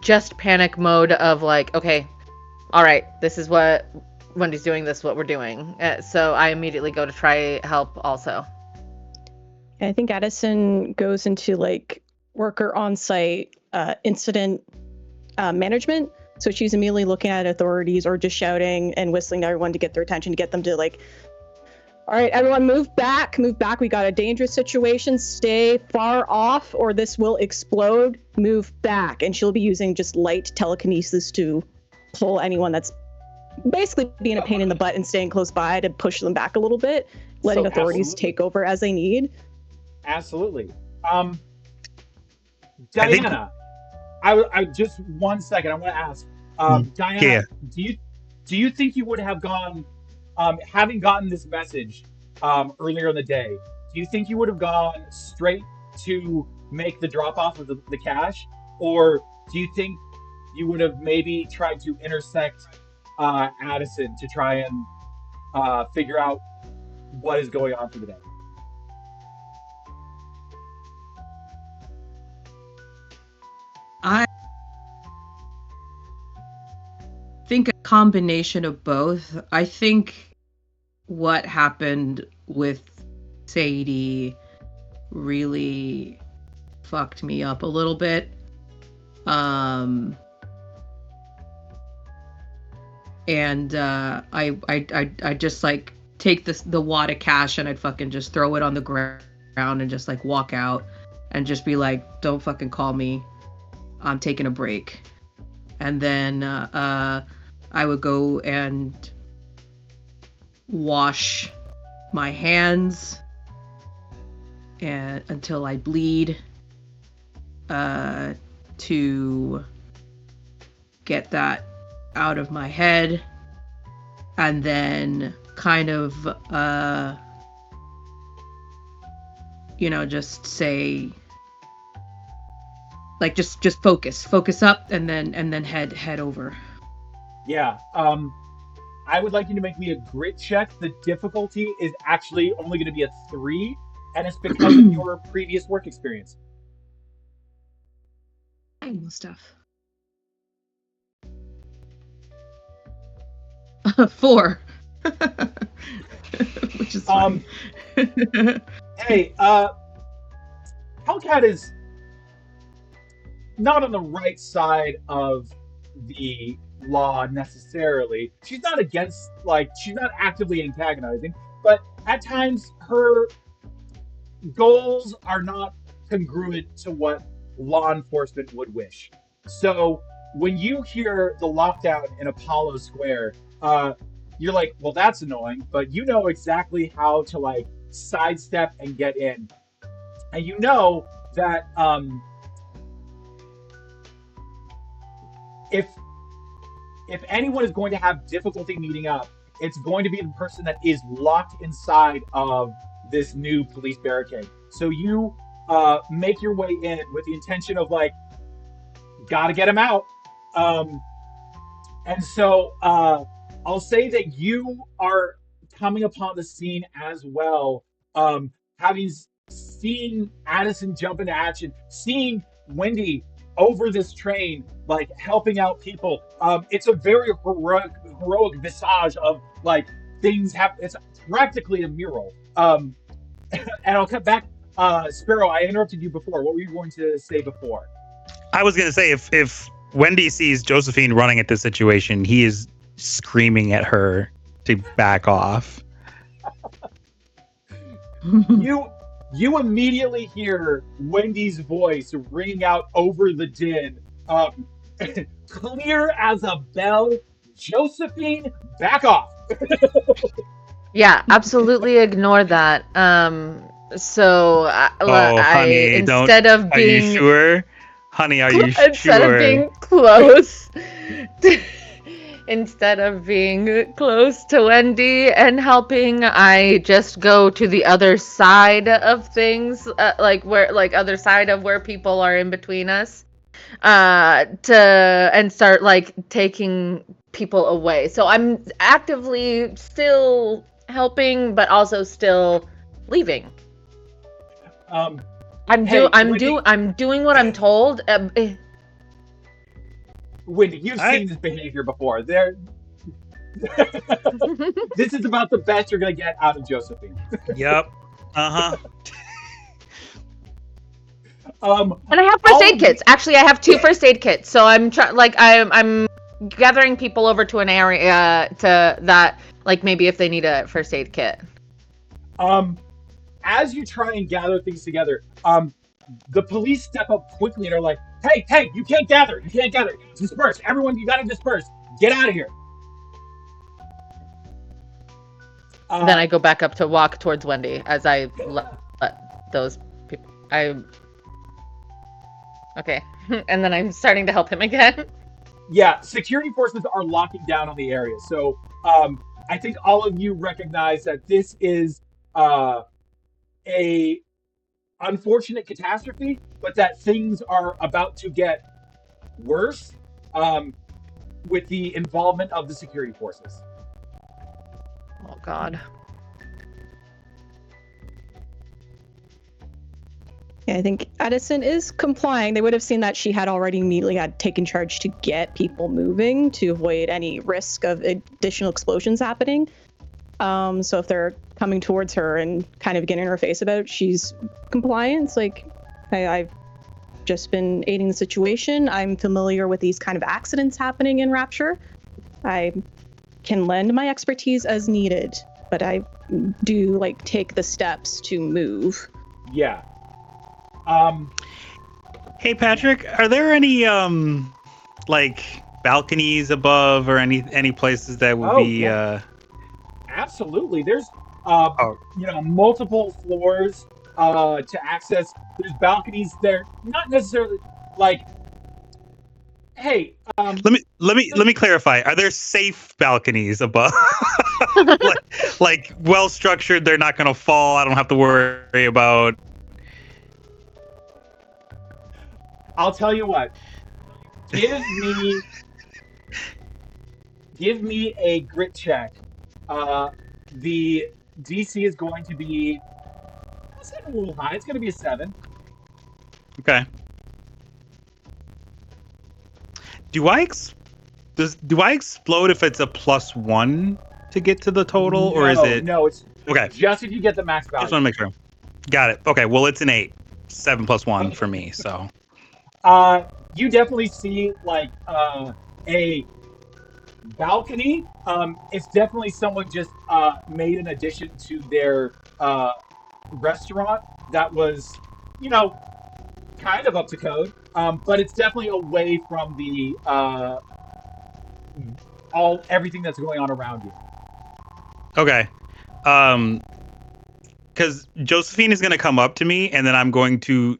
just panic mode of like, okay, all right, this is what Wendy's doing. This is what we're doing. So I immediately go to try help also. I think Addison goes into like worker on-site incident management. So she's immediately looking at authorities or just shouting and whistling to everyone to get their attention, to get them to like All right, everyone, move back. Move back. We got a dangerous situation. Stay far off, or this will explode. Move back. And she'll be using just light telekinesis to pull anyone that's basically being a pain in the butt and staying close by to push them back a little bit, letting authorities take over as they need. Absolutely. Dianna, I just 1 second. I want to ask, Dianna, do you think you would have gone, having gotten this message earlier in the day? Do you think you would have gone straight to make the drop off of the cash, or do you think you would have maybe tried to intersect Addison to try and figure out what is going on for the day? I think a combination of both. I think what happened with Sadie really fucked me up a little bit. And I just like take the wad of cash and I'd fucking just throw it on the ground and just like walk out and just be like, don't fucking call me. I'm taking a break. And then I would go and wash my hands and until I bleed to get that out of my head, and then kind of just say like just focus up and then head over. Yeah. I would like you to make me a grit check. The difficulty is actually only going to be a 3, and it's because of your previous work experience. Stuff. 4. Which is fine. Hey, Hellcat is not on the right side of the law necessarily. She's not against, she's not actively antagonizing, but at times her goals are not congruent to what law enforcement would wish. So when you hear the lockdown in Apollo Square, you're like, well, that's annoying, but you know exactly how to sidestep and get in. And you know that if anyone is going to have difficulty meeting up, it's going to be the person that is locked inside of this new police barricade. So you make your way in with the intention of gotta get him out. And so I'll say that you are coming upon the scene as well, having seen Addison jump into action, seeing Wendy over this train, helping out people. It's a very heroic visage of things happen. It's practically a mural. And I'll cut back. Sparrow, I interrupted you before. What were you going to say before? I was going to say, if Wendy sees Josephine running at this situation, he is screaming at her to back off. You immediately hear Wendy's voice ringing out over the din, clear as a bell. Josephine, back off. Yeah, absolutely ignore that. So honey, instead of being, are you sure? Honey, are you sure? Instead of being close, instead of being close to Wendy and helping, I just go to the other side of things, other side of where people are in between us, and start taking people away. So I'm actively still helping, but also still leaving. I'm doing what I'm told. Wendy, you've seen this behavior before. This is about the best you're gonna get out of Josephine. Yep. And I have first aid kits. Actually, I have 2 first aid kits. So I'm I'm gathering people over to an area to that maybe if they need a first aid kit. As you try and gather things together, the police step up quickly and are like, hey, you can't gather. Disperse. Everyone, you gotta disperse. Get out of here. Then I go back up to walk towards Wendy as I let those people. Okay. And then I'm starting to help him again. Yeah, security forces are locking down on the area. So I think all of you recognize that this is a unfortunate catastrophe, but that things are about to get worse with the involvement of the security forces. Oh, God. Yeah, I think Addison is complying. They would have seen that she had already immediately had taken charge to get people moving to avoid any risk of additional explosions happening. So if they're coming towards her and kind of getting in her face about it, she's compliant. It's like, I've just been aiding the situation. I'm familiar with these kind of accidents happening in Rapture. I can lend my expertise as needed, but I do take the steps to move. Yeah. Hey Patrick, are there any balconies above or any places that would be yeah. Absolutely. There's multiple floors to access. There's balconies there, not necessarily hey, let me clarify. Are there safe balconies above? like well structured, they're not going to fall. I don't have to worry about. I'll tell you what. Give me a grit check. The DC is going to be, it's a little high. It's going to be a 7. Okay. Do I explode if it's a +1 to get to the total, or is it? No, it's okay. Just if you get the max value. Just want to make sure. Got it. Okay. Well, it's an 8. 7 + 1 for me. So. You definitely see a balcony. It's definitely someone just made an addition to their restaurant that was, kind of up to code. But it's definitely away from the everything that's going on around you. Okay. Because Josephine is going to come up to me, and then I'm going to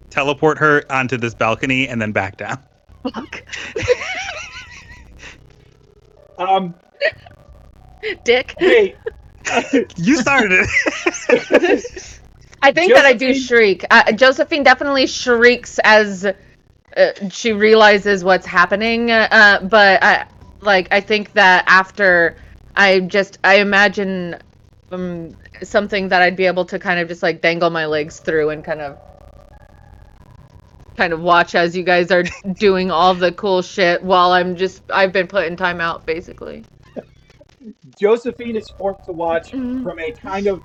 teleport her onto this balcony and then back down. Fuck. Dick. Hey. You started it. I think that I do shriek. Josephine definitely shrieks as she realizes what's happening. But I think that after I imagine something that I'd be able to kind of just dangle my legs through and kind of watch as you guys are doing all the cool shit while I've been put in timeout basically. Josephine is forced to watch from a kind of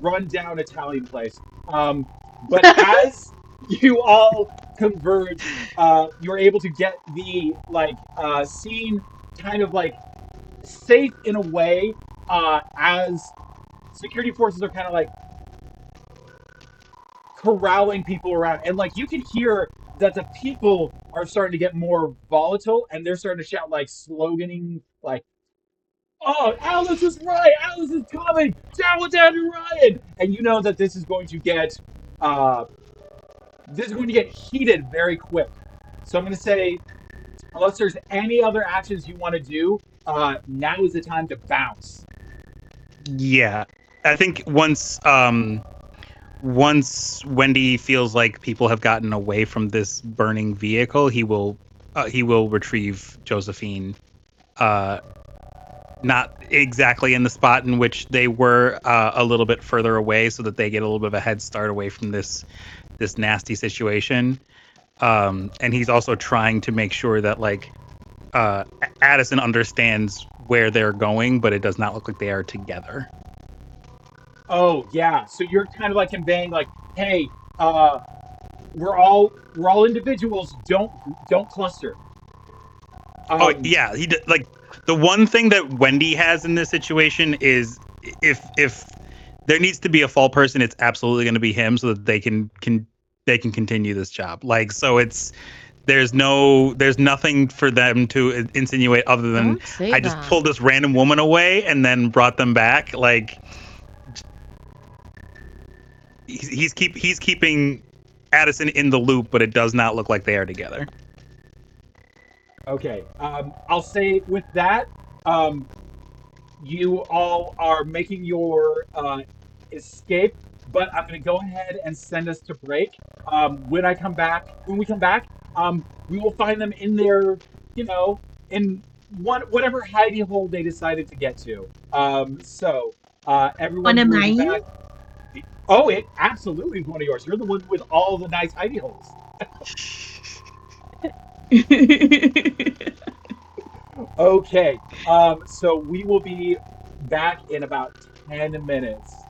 run-down Italian place. But as you all converge, you're able to get the scene kind of safe in a way as security forces are kind of corralling people around, and you can hear that the people are starting to get more volatile, and they're starting to shout sloganing "Oh, Alice is right! Alice is coming! Down with Andrew Ryan!" And you know that this is going to get heated very quick. So I'm going to say, unless there's any other actions you want to do, now is the time to bounce. Yeah, I think once Wendy feels like people have gotten away from this burning vehicle, he will retrieve Josephine. Not exactly in the spot in which they were, a little bit further away, so that they get a little bit of a head start away from this nasty situation. And he's also trying to make sure that Addison understands where they're going, but it does not look like they are together. Oh yeah, so you're kind of conveying hey, we're all individuals. Don't cluster. Oh yeah, he did, the one thing that Wendy has in this situation is if there needs to be a fall person, it's absolutely going to be him, so that they can continue this job. Like, so there's nothing for them to insinuate other than Don't say I just that. pulled this random woman away and then brought them back. Like, he's keeping Addison in the loop, but it does not look like they are together. Okay. I'll say with that, you all are making your escape, but I'm going to go ahead and send us to break. When we come back, we will find them in their, in whatever hidey hole they decided to get to. Everyone One of will be mine? back. Oh, it absolutely is one of yours. You're the one with all the nice hidey holes. Okay. So we will be back in about 10 minutes.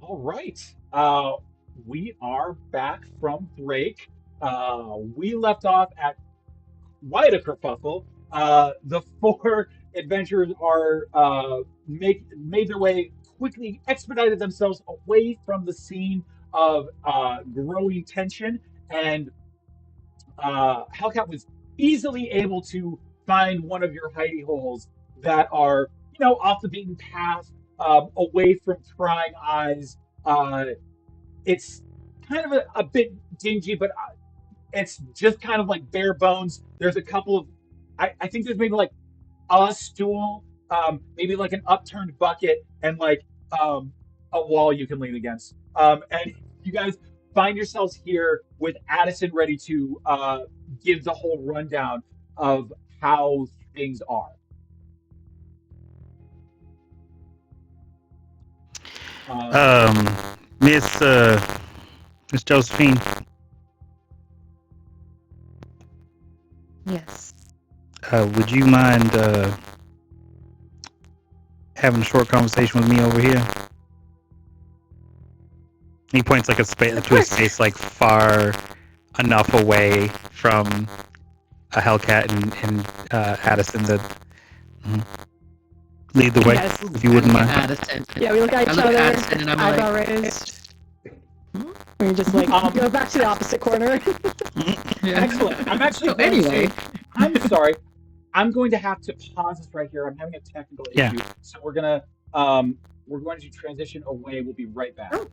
All right. We are back from break. We left off at quite a kerfuffle. The four adventurers are made their way quickly, expedited themselves away from the scene of growing tension, and Hellcat was easily able to find one of your hidey holes that are, off the beaten path, away from prying eyes. Uh, it's kind of a bit dingy, but it's just kind of like bare bones. There's a couple of, I think there's maybe like a stool, maybe like an upturned bucket, and like a wall you can lean against. And you guys find yourselves here with Addison ready to give the whole rundown of how things are. Um, Um, Miss Miss Josephine, Yes. would you mind having a short conversation with me over here? He points like to a space like far enough away from a Hellcat and Addison that lead the way, Yes. if you wouldn't mind. Addison. Yeah, we look at I each look at other, Addison and I'm eyebrow like, raised. We just like go back to the opposite corner. yeah. Excellent. I'm actually So going anyway. to. I'm sorry. I'm going to have to pause this right here. I'm having a technical Yeah. issue, so we're going to transition away. We'll be right back. Oh.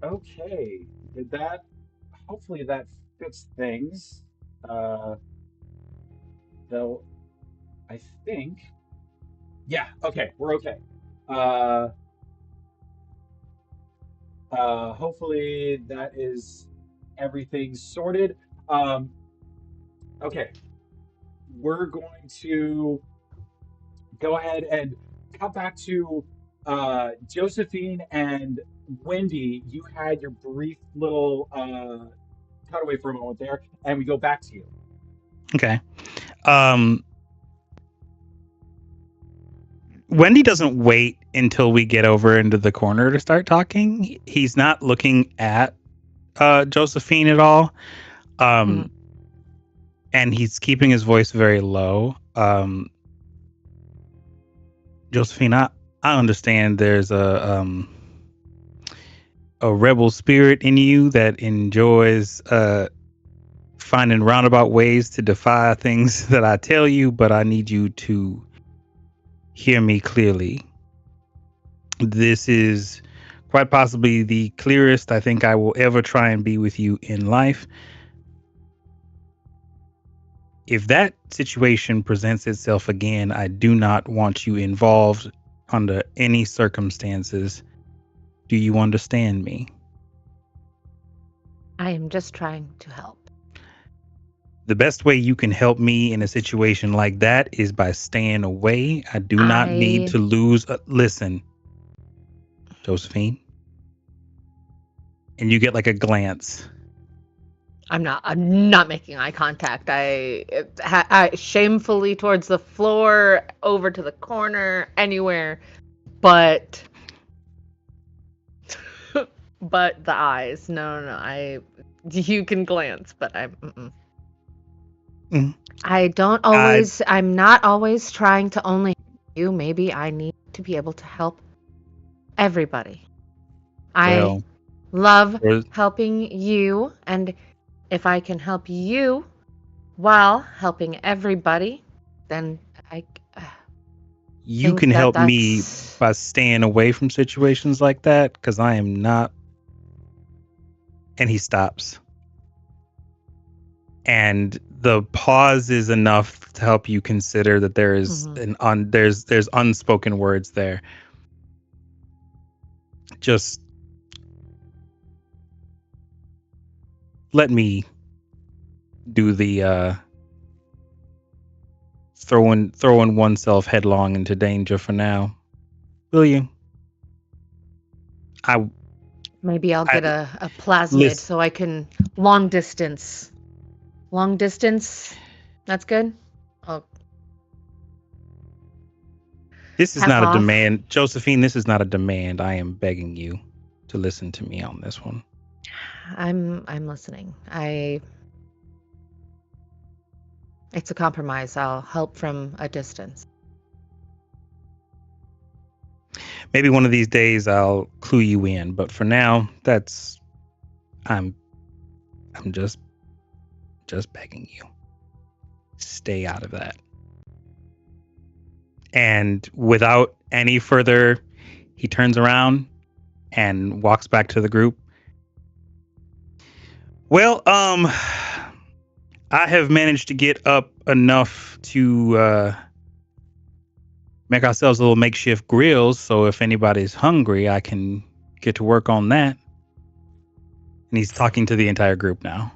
Okay. Did that? Hopefully that fixed things. Though I think. Yeah. Okay. We're okay. Uh. Hopefully that is everything sorted. Um. Okay. We're going to go ahead and cut back to Josephine and Wendy. You had your brief little cutaway for a moment there, and we go back to you. Okay. Wendy doesn't wait until we get over into the corner to start talking. He's not looking at Josephine at all. And he's keeping his voice very low. Josephine, I understand there's a rebel spirit in you that enjoys finding roundabout ways to defy things that I tell you, but I need you to hear me clearly. This is quite possibly the clearest I think I will ever try and be with you in life. If that situation presents itself again, I do not want you involved under any circumstances. Do you understand me? I am just trying to help. The best way you can help me in a situation like that is by staying away. I do not need to lose. Listen, Josephine. And you get like a glance. I'm not making eye contact. I shamefully towards the floor, over to the corner, anywhere, but but the eyes. No. You can glance, but I don't always. I'm not always trying to only help you. Maybe I need to be able to help everybody. I love helping you, and if I can help you while helping everybody, then you can help me by staying away from situations like that, because I am not. And he stops. And the pause is enough to help you consider that there is there's unspoken words there. Just let me do the throwing oneself headlong into danger for now. Will you? Maybe I'll get a plasmid so I can long distance. Long distance? That's good? This is not a demand. Josephine, this is not a demand. I am begging you to listen to me on this one. I'm listening. It's a compromise. I'll help from a distance. Maybe one of these days I'll clue you in, but for now, I'm just begging you. Stay out of that. And without any further, he turns around and walks back to the group. Well, I have managed to get up enough to make ourselves a little makeshift grills, so if anybody's hungry, I can get to work on that. And he's talking to the entire group now.